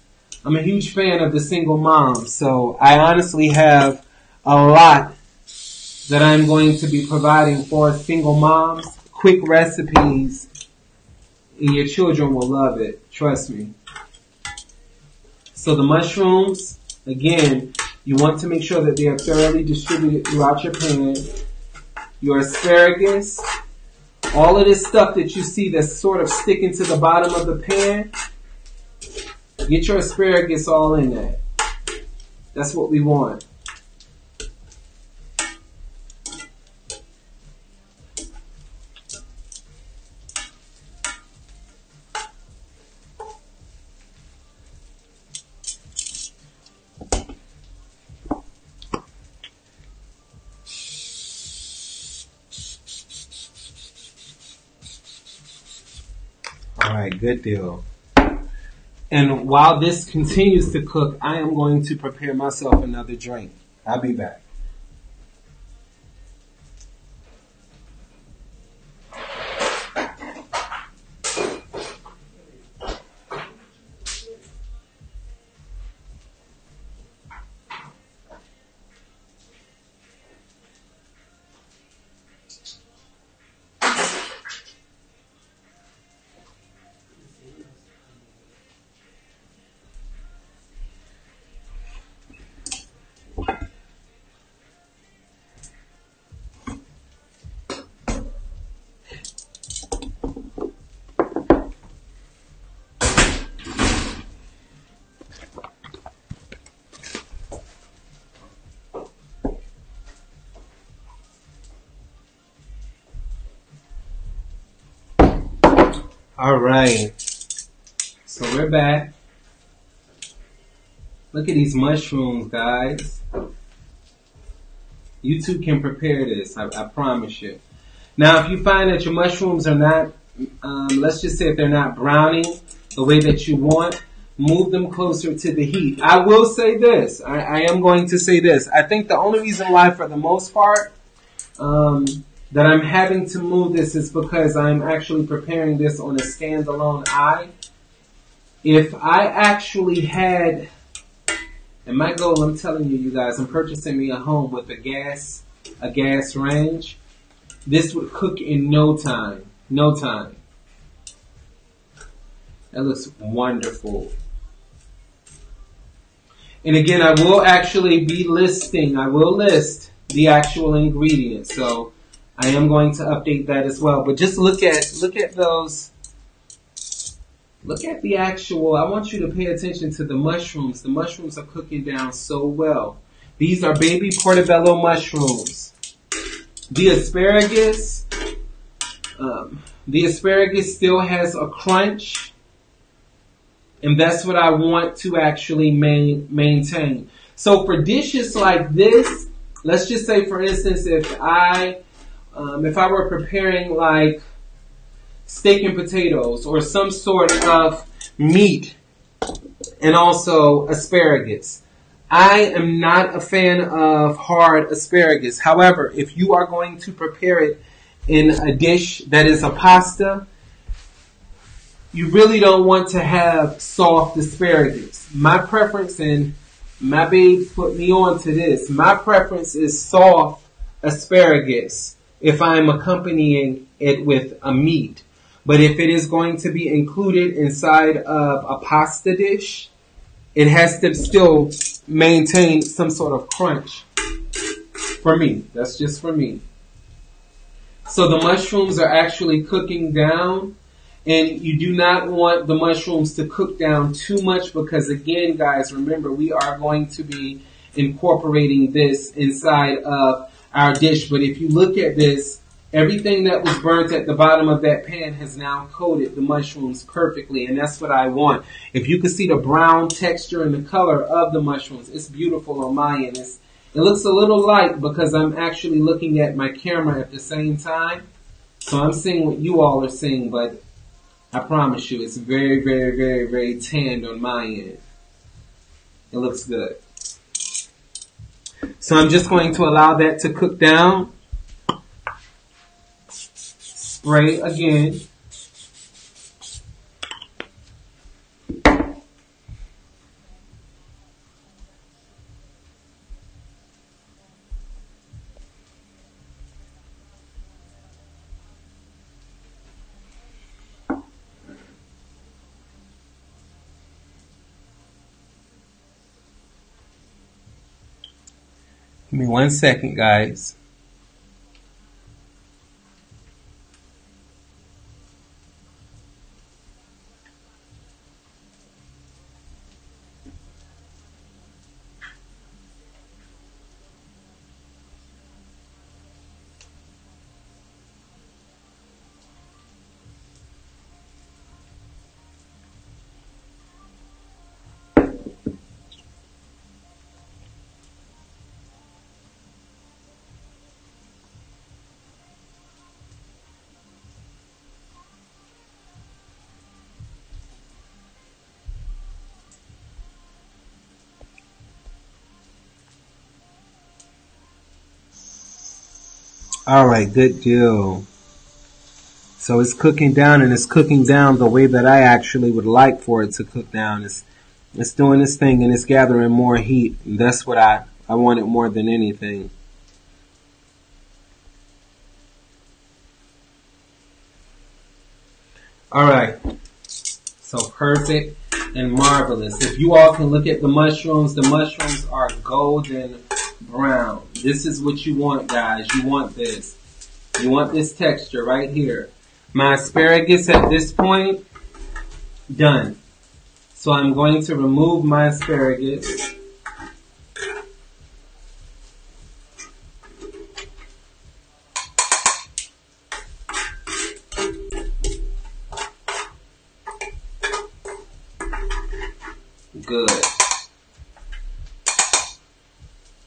fan of the single mom. So I honestly have a lot that I'm going to be providing for single moms, quick recipes, and your children will love it. Trust me. So the mushrooms, again, you want to make sure that they are thoroughly distributed throughout your pan. Your asparagus. All of this stuff that you see that's sort of sticking to the bottom of the pan, get your asparagus all in there. That's what we want. Alright, good deal. And while this continues to cook, I am going to prepare myself another drink. I'll be back. All right. So we're back. Look at these mushrooms, guys. You too can prepare this. I promise you. Now, if you find that your mushrooms are not, let's just say if they're not browning the way that you want, move them closer to the heat. I will say this. I am going to say this. I think the only reason why, for the most part, that I'm having to move this is because I'm actually preparing this on a standalone eye. If I actually had, and my goal, I'm telling you, you guys, I'm purchasing me a home with a gas range. This would cook in no time. No time. That looks wonderful. And again, I will actually be listing, I will list the actual ingredients. So I am going to update that as well. But just look at those. Look at the actual, I want you to pay attention to the mushrooms. The mushrooms are cooking down so well. These are baby portobello mushrooms. The asparagus still has a crunch, and that's what I want to actually maintain. So for dishes like this, let's just say, for instance, if I were preparing like steak and potatoes or some sort of meat and also asparagus. I am not a fan of hard asparagus. However, if you are going to prepare it in a dish that is a pasta, you really don't want to have soft asparagus. My preference, and my babes put me on to this, my preference is soft asparagus if I'm accompanying it with a meat. But if it is going to be included inside of a pasta dish, it has to still maintain some sort of crunch. For me. That's just for me. So the mushrooms are actually cooking down. And you do not want the mushrooms to cook down too much because, again, guys, remember, we are going to be incorporating this inside of our dish. But if you look at this, everything that was burnt at the bottom of that pan has now coated the mushrooms perfectly, and that's what I want. If you can see the brown texture and the color of the mushrooms, it's beautiful on my end. It looks a little light because I'm actually looking at my camera at the same time. So I'm seeing what you all are seeing, but I promise you it's very, very, very, very tanned on my end. It looks good. So I'm just going to allow that to cook down. Spray again. Give me 1 second, guys. All right, good deal. So it's cooking down, and it's cooking down the way that I actually would like for it to cook down. It's doing this thing, and it's gathering more heat. And that's what I wanted more than anything. All right. So perfect and marvelous. If you all can look at the mushrooms are golden brown. This is what you want, guys. You want this. You want this texture right here. My asparagus at this point, done. So I'm going to remove my asparagus. Good.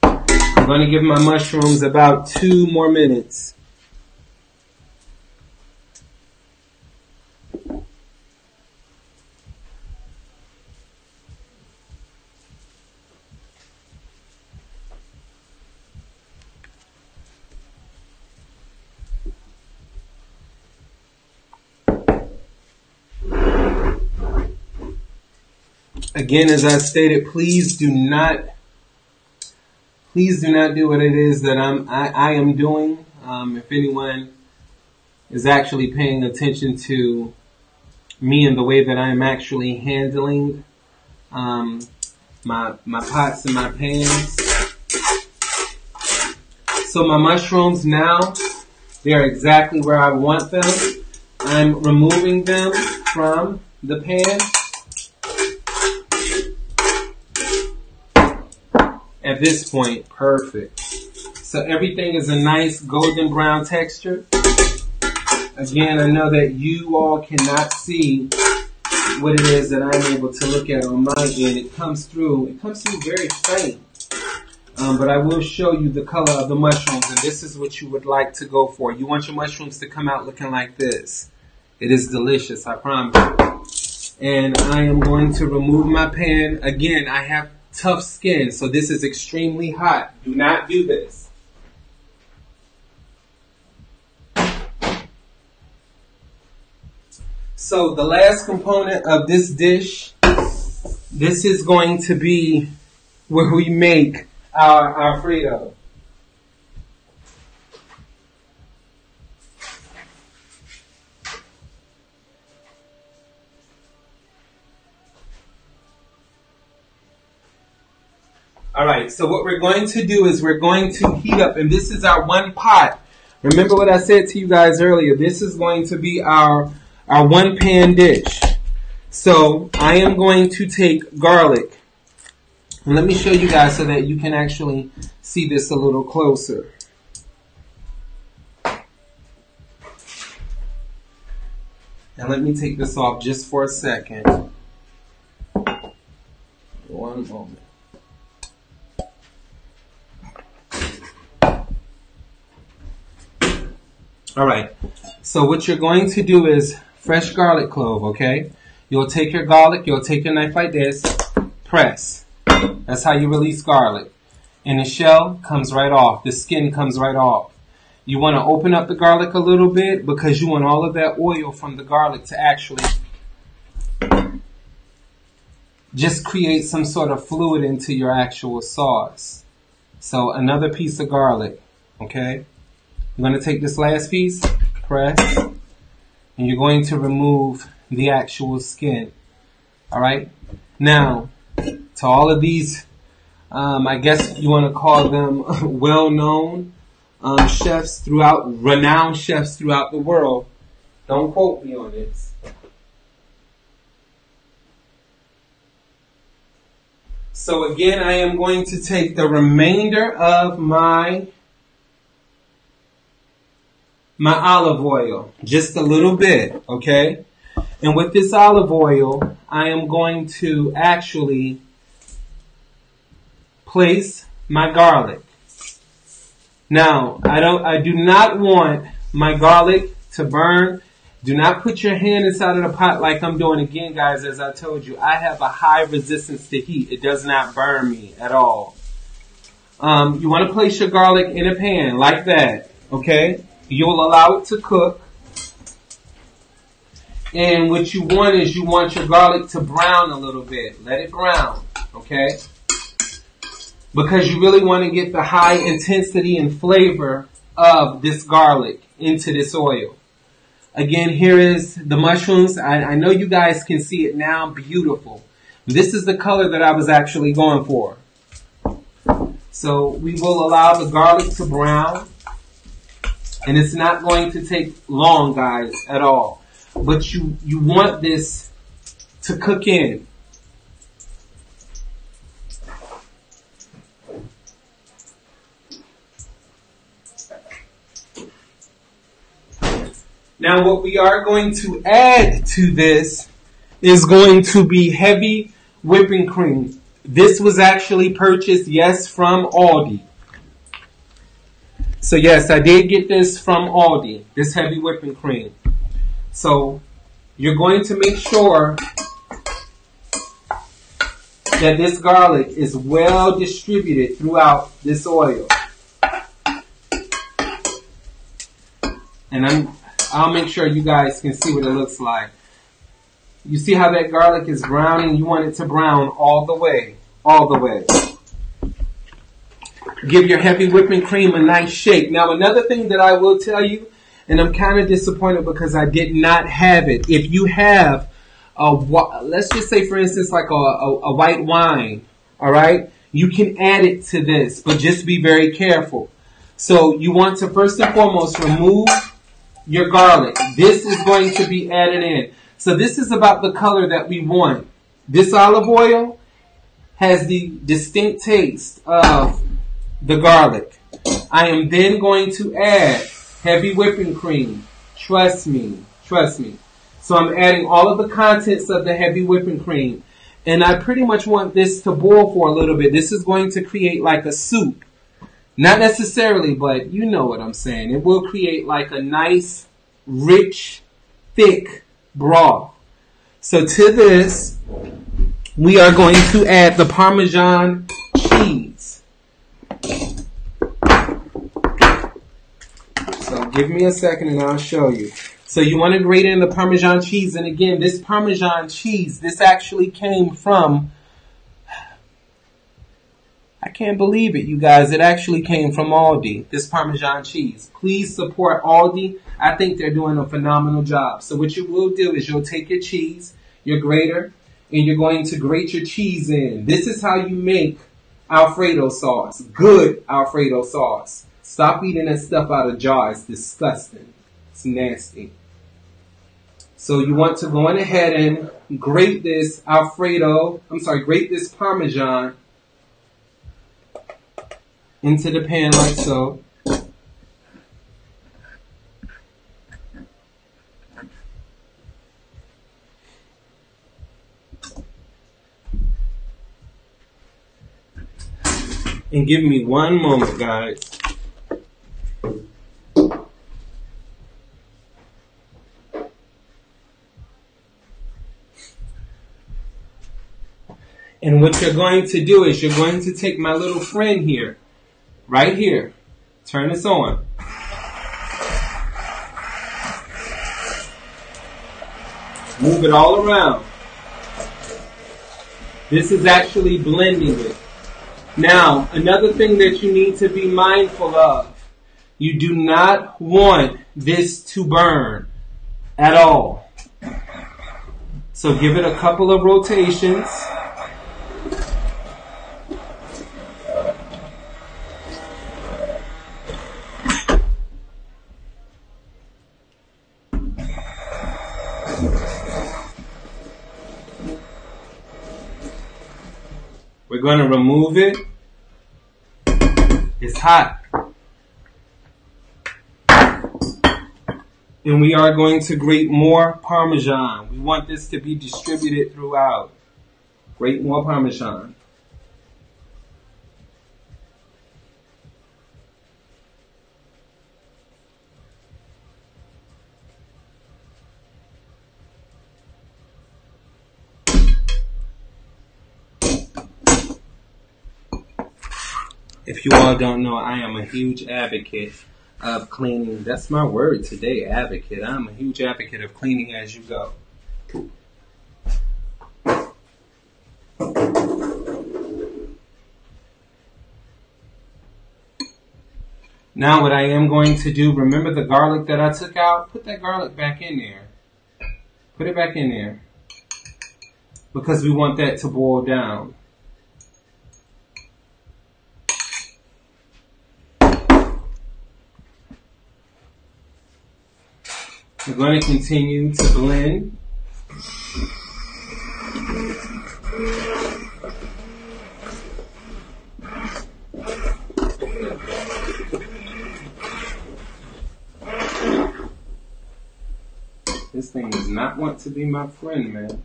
I'm going to give my mushrooms about 2 more minutes. Again, as I stated, please do not do what it is that I am doing. If anyone is actually paying attention to me and the way that I am actually handling my pots and my pans. So my mushrooms now, they're exactly where I want them. I'm removing them from the pan. At this point, perfect. So everything is a nice golden brown texture. Again, I know that you all cannot see what it is that I'm able to look at on my end. It comes through very faint. But I will show you the color of the mushrooms, and this is what you would like to go for. You want your mushrooms to come out looking like this. It is delicious, I promise. And I am going to remove my pan. Again, I have tough skin, so this is extremely hot. Do not do this. So the last component of this dish, this is going to be where we make our Alfredo. Alright, so what we're going to do is we're going to heat up, and this is our one pot. Remember what I said to you guys earlier. This is going to be our one pan dish. So I am going to take garlic. And let me show you guys so that you can actually see this a little closer. And let me take this off just for a second. One moment. Alright, so what you're going to do is fresh garlic clove, okay? You'll take your garlic, you'll take your knife like this, press. That's how you release garlic. And the shell comes right off, the skin comes right off. You want to open up the garlic a little bit because you want all of that oil from the garlic to actually just create some sort of fluid into your actual sauce. So another piece of garlic, okay? I'm going to take this last piece, press, and you're going to remove the actual skin. Alright? Now, to all of these, I guess you want to call them well-known chefs renowned chefs throughout the world. Don't quote me on this. So again, I am going to take the remainder of my olive oil, just a little bit, okay? And with this olive oil, I am going to actually place my garlic. Now, I do not want my garlic to burn. Do not put your hand inside of the pot like I'm doing. Again, guys, as I told you, I have a high resistance to heat. It does not burn me at all. You want to place your garlic in a pan like that, okay? You'll allow it to cook. And what you want is you want your garlic to brown a little bit. Let it brown, okay? Because you really want to get the high intensity and flavor of this garlic into this oil. Again, here is the mushrooms. I know you guys can see it now. Beautiful. This is the color that I was actually going for. So we will allow the garlic to brown. And it's not going to take long, guys, at all. But you want this to cook in. Now what we are going to add to this is going to be heavy whipping cream. This was actually purchased, yes, from Aldi. So yes, I did get this from Aldi, this heavy whipping cream. So you're going to make sure that this garlic is well distributed throughout this oil. And I'll make sure you guys can see what it looks like. You see how that garlic is browning? You want it to brown all the way. All the way. Give your heavy whipping cream a nice shake. Now, another thing that I will tell you, and I'm kind of disappointed because I did not have it. If you have let's just say, for instance, like a white wine, all right? You can add it to this, but just be very careful. So you want to first and foremost remove your garlic. This is going to be added in. So this is about the color that we want. This olive oil has the distinct taste of the garlic. I am then going to add heavy whipping cream. Trust me. Trust me. So I'm adding all of the contents of the heavy whipping cream. And I pretty much want this to boil for a little bit. This is going to create like a soup. Not necessarily, but you know what I'm saying. It will create like a nice, rich, thick broth. So to this, we are going to add the Parmesan cheese. So give me a second and I'll show you. So you want to grate in the Parmesan cheese. And again, this Parmesan cheese, this actually came from, I can't believe it, you guys. It actually came from Aldi, this Parmesan cheese. Please support Aldi. I think they're doing a phenomenal job. So what you will do is you'll take your cheese, your grater, and you're going to grate your cheese in. This is how you make Alfredo sauce. Good Alfredo sauce. Stop eating that stuff out of jar. It's disgusting. It's nasty. So you want to go on ahead and grate this grate this Parmesan into the pan like so. And give me one moment, guys. And what you're going to do is you're going to take my little friend here, right here. Turn this on. Move it all around. This is actually blending it. Now, another thing that you need to be mindful of, you do not want this to burn at all. So give it a couple of rotations. We're going to remove it. It's hot. And we are going to grate more Parmesan. We want this to be distributed throughout. Grate more Parmesan. If you all don't know, I am a huge advocate of cleaning. That's my word today, advocate. I'm a huge advocate of cleaning as you go. Now what I am going to do, remember the garlic that I took out? Put that garlic back in there. Put it back in there. Because we want that to boil down. We're going to continue to blend. This thing does not want to be my friend, man.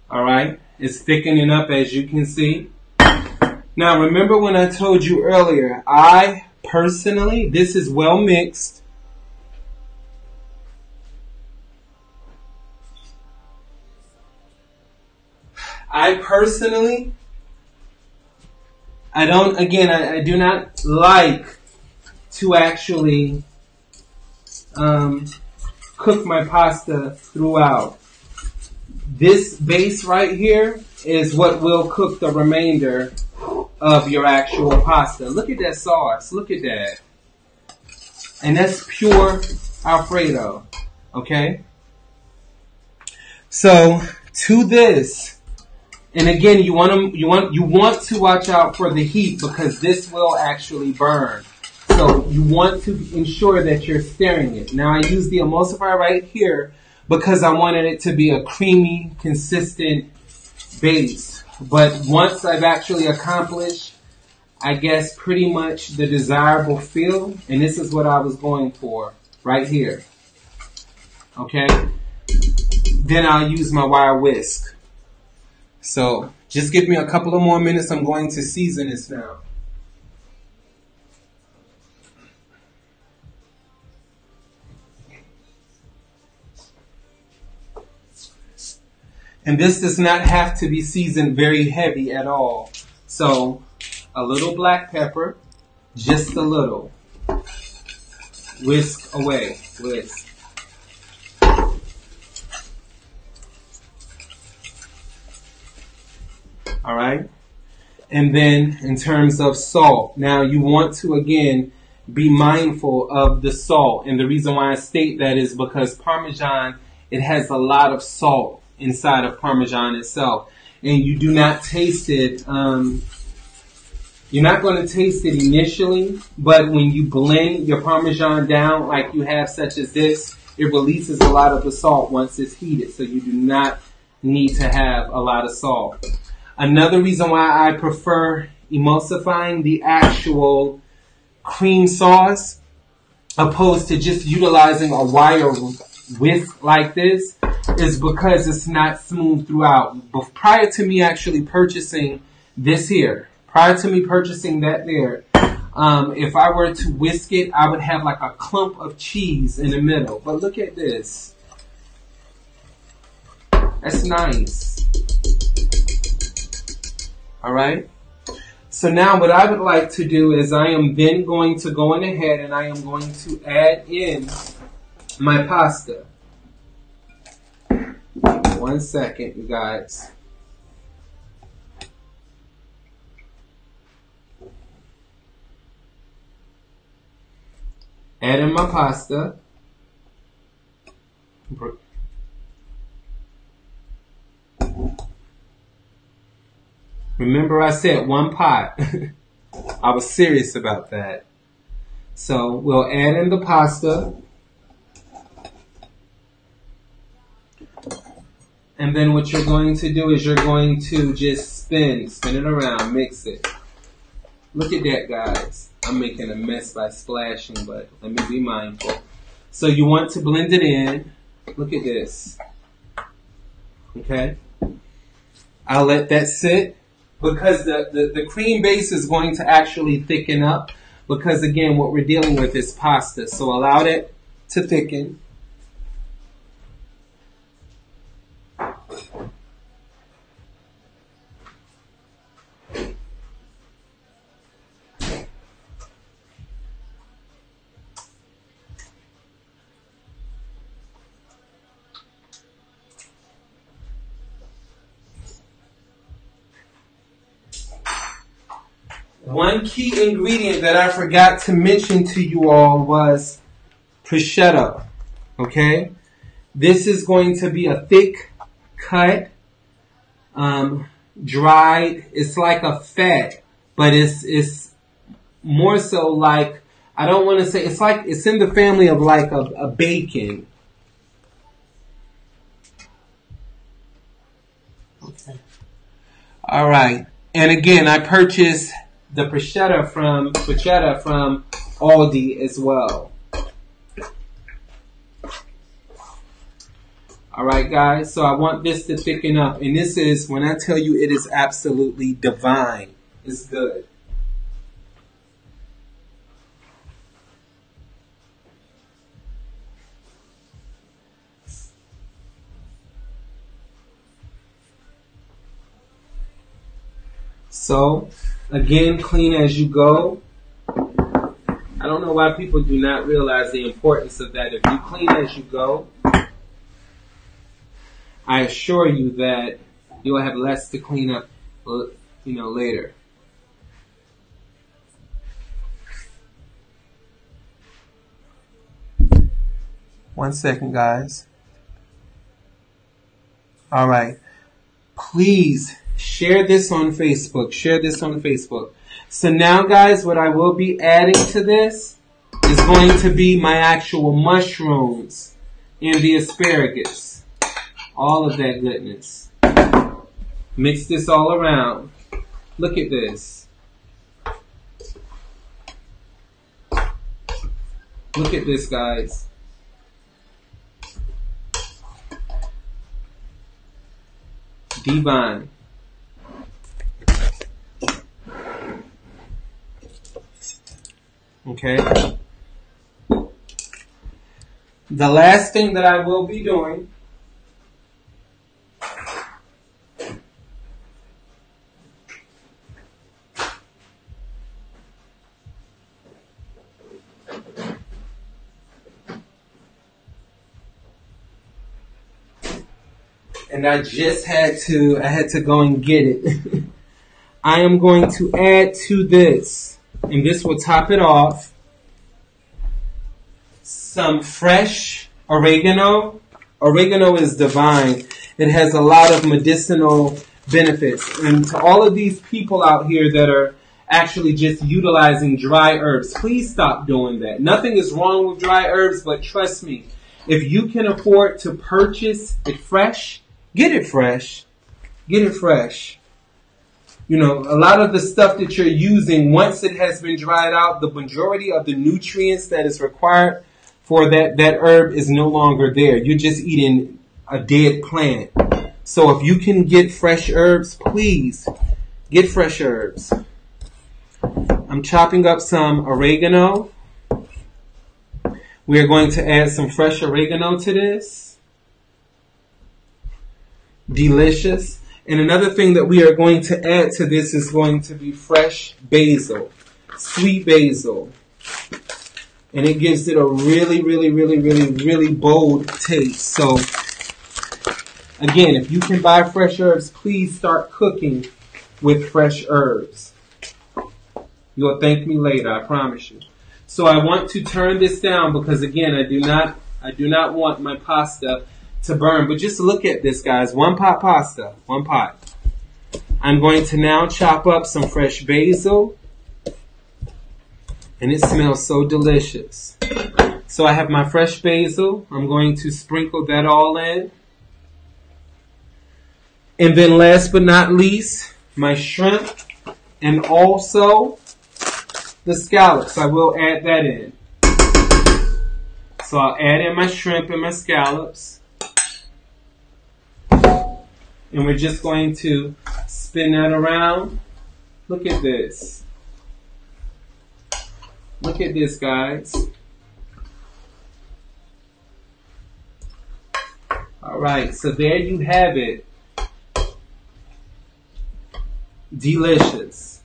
All right, it's thickening up as you can see. Now remember when I told you earlier, I personally, this is well mixed. I personally, I do not like to actually cook my pasta throughout. This base right here is what will cook the remainder of your actual pasta. Look at that sauce. Look at that. And that's pure Alfredo. Okay? So, to this, and again, you want to watch out for the heat because this will actually burn. So you want to ensure that you're stirring it. Now I use the emulsifier right here because I wanted it to be a creamy, consistent base. But once I've actually accomplished, I guess, pretty much the desirable feel, and this is what I was going for right here. Okay? Then I'll use my wire whisk. So just give me a couple of more minutes. I'm going to season this now. And this does not have to be seasoned very heavy at all. So a little black pepper, just a little. Whisk away, whisk. All right. And then in terms of salt, now you want to again be mindful of the salt. And the reason why I state that is because Parmesan, it has a lot of salt inside of Parmesan itself. And you do not taste it, you're not going to taste it initially, but when you blend your Parmesan down like you have such as this, it releases a lot of the salt once it's heated. So you do not need to have a lot of salt. Another reason why I prefer emulsifying the actual cream sauce opposed to just utilizing a wire whisk like this is because it's not smooth throughout. But prior to me actually purchasing this here, prior to me purchasing that there, if I were to whisk it, I would have like a clump of cheese in the middle. But look at this. That's nice. All right. So now what I would like to do is I am then going to go in ahead and I am going to add in my pasta. 1 second, you guys. Add in my pasta. Remember I said 1 pot. I was serious about that. So we'll add in the pasta. And then what you're going to do is you're going to just spin it around, mix it. Look at that, guys. I'm making a mess by splashing, but let me be mindful. So you want to blend it in. Look at this. Okay. I'll let that sit. Because the cream base is going to actually thicken up. Because again, what we're dealing with is pasta. So allow that to thicken. One key ingredient that I forgot to mention to you all was prosciutto. Okay? This is going to be a thick cut, dried. It's like a fat, but it's more so like, I don't want to say, it's like, it's in the family of like a bacon. Okay. All right. And again, I purchased the prosciutto from Aldi as well. Alright guys, so I want this to thicken up. And this is, when I tell you it is absolutely divine. It's good. So, again, clean as you go. I don't know why people do not realize the importance of that. If you clean as you go, I assure you that you'll have less to clean up, later. One second, guys. All right. Please share this on Facebook. Share this on Facebook. So now, guys, what I will be adding to this is going to be my actual mushrooms and the asparagus. All of that goodness. Mix this all around. Look at this. Look at this, guys. Divine. Okay. The last thing that I will be doing and I had to go and get it. I am going to add to this, and this will top it off, some fresh oregano. Oregano is divine. It has a lot of medicinal benefits. And to all of these people out here that are actually just utilizing dry herbs, please stop doing that. Nothing is wrong with dry herbs, but trust me, if you can afford to purchase it fresh, get it fresh. Get it fresh. You know, a lot of the stuff that you're using, once it has been dried out, the majority of the nutrients that is required for that herb is no longer there. You're just eating a dead plant. So if you can get fresh herbs, please get fresh herbs. I'm chopping up some oregano. We are going to add some fresh oregano to this. Delicious. And another thing that we are going to add to this is going to be fresh basil, sweet basil. And it gives it a really, really, really, really, really bold taste. So, again, if you can buy fresh herbs, please start cooking with fresh herbs. You'll thank me later, I promise you. So I want to turn this down because, again, I do not want my pasta to burn. But just look at this, guys. 1 pot pasta. 1 pot. I'm going to now chop up some fresh basil. And it smells so delicious. So I have my fresh basil. I'm going to sprinkle that all in. And then last but not least, my shrimp. And also the scallops. I will add that in. So I'll add in my shrimp and my scallops. And we're just going to spin that around. Look at this. Look at this, guys. All right, so there you have it. Delicious.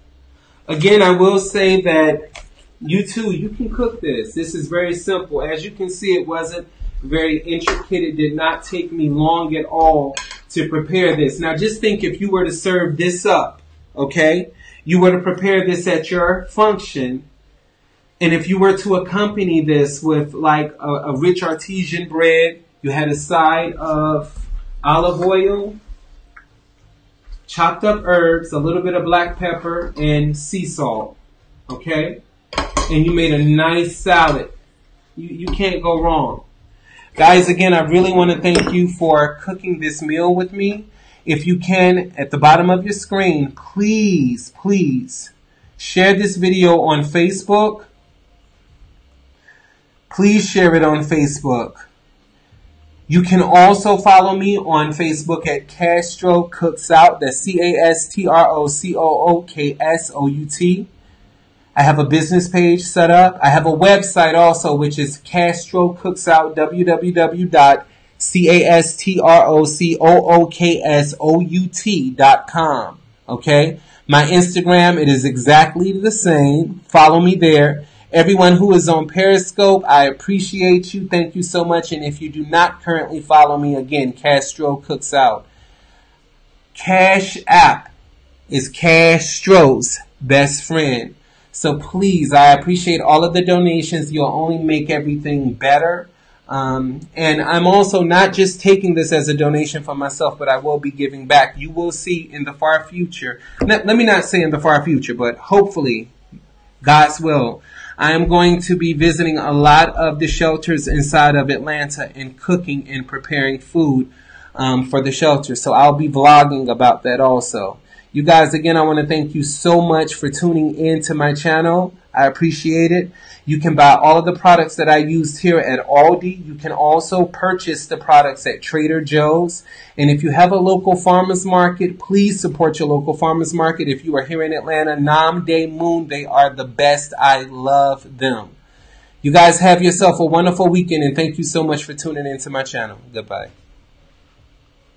Again, I will say that you too, you can cook this. This is very simple. As you can see, it wasn't very intricate. It did not take me long at all to prepare this. Now just think if you were to serve this up, okay? You were to prepare this at your function, and if you were to accompany this with like a rich artesian bread, you had a side of olive oil, chopped up herbs, a little bit of black pepper, and sea salt, okay? And you made a nice salad. You can't go wrong. Guys, again, I really want to thank you for cooking this meal with me. If you can, at the bottom of your screen, please, please share this video on Facebook. Please share it on Facebook. You can also follow me on Facebook at CastroCooksOut. That's CastroCooksOut. I have a business page set up. I have a website also, which is CastroCooksOut, www.CastroCooksOut.com. Okay? My Instagram, it is exactly the same. Follow me there. Everyone who is on Periscope, I appreciate you. Thank you so much. And if you do not currently follow me, again, CastroCooksOut. Cash App is Castro's best friend. So please, I appreciate all of the donations. You'll only make everything better. And I'm also not just taking this as a donation for myself, but I will be giving back. You will see in the far future. Let me not say in the far future, but hopefully, God's will, I am going to be visiting a lot of the shelters inside of Atlanta and cooking and preparing food for the shelter. So I'll be vlogging about that also. You guys, again, I want to thank you so much for tuning in to my channel. I appreciate it. You can buy all of the products that I used here at Aldi. You can also purchase the products at Trader Joe's. And if you have a local farmer's market, please support your local farmer's market. If you are here in Atlanta, Nam Day Moon, they are the best. I love them. You guys have yourself a wonderful weekend, and thank you so much for tuning into my channel. Goodbye.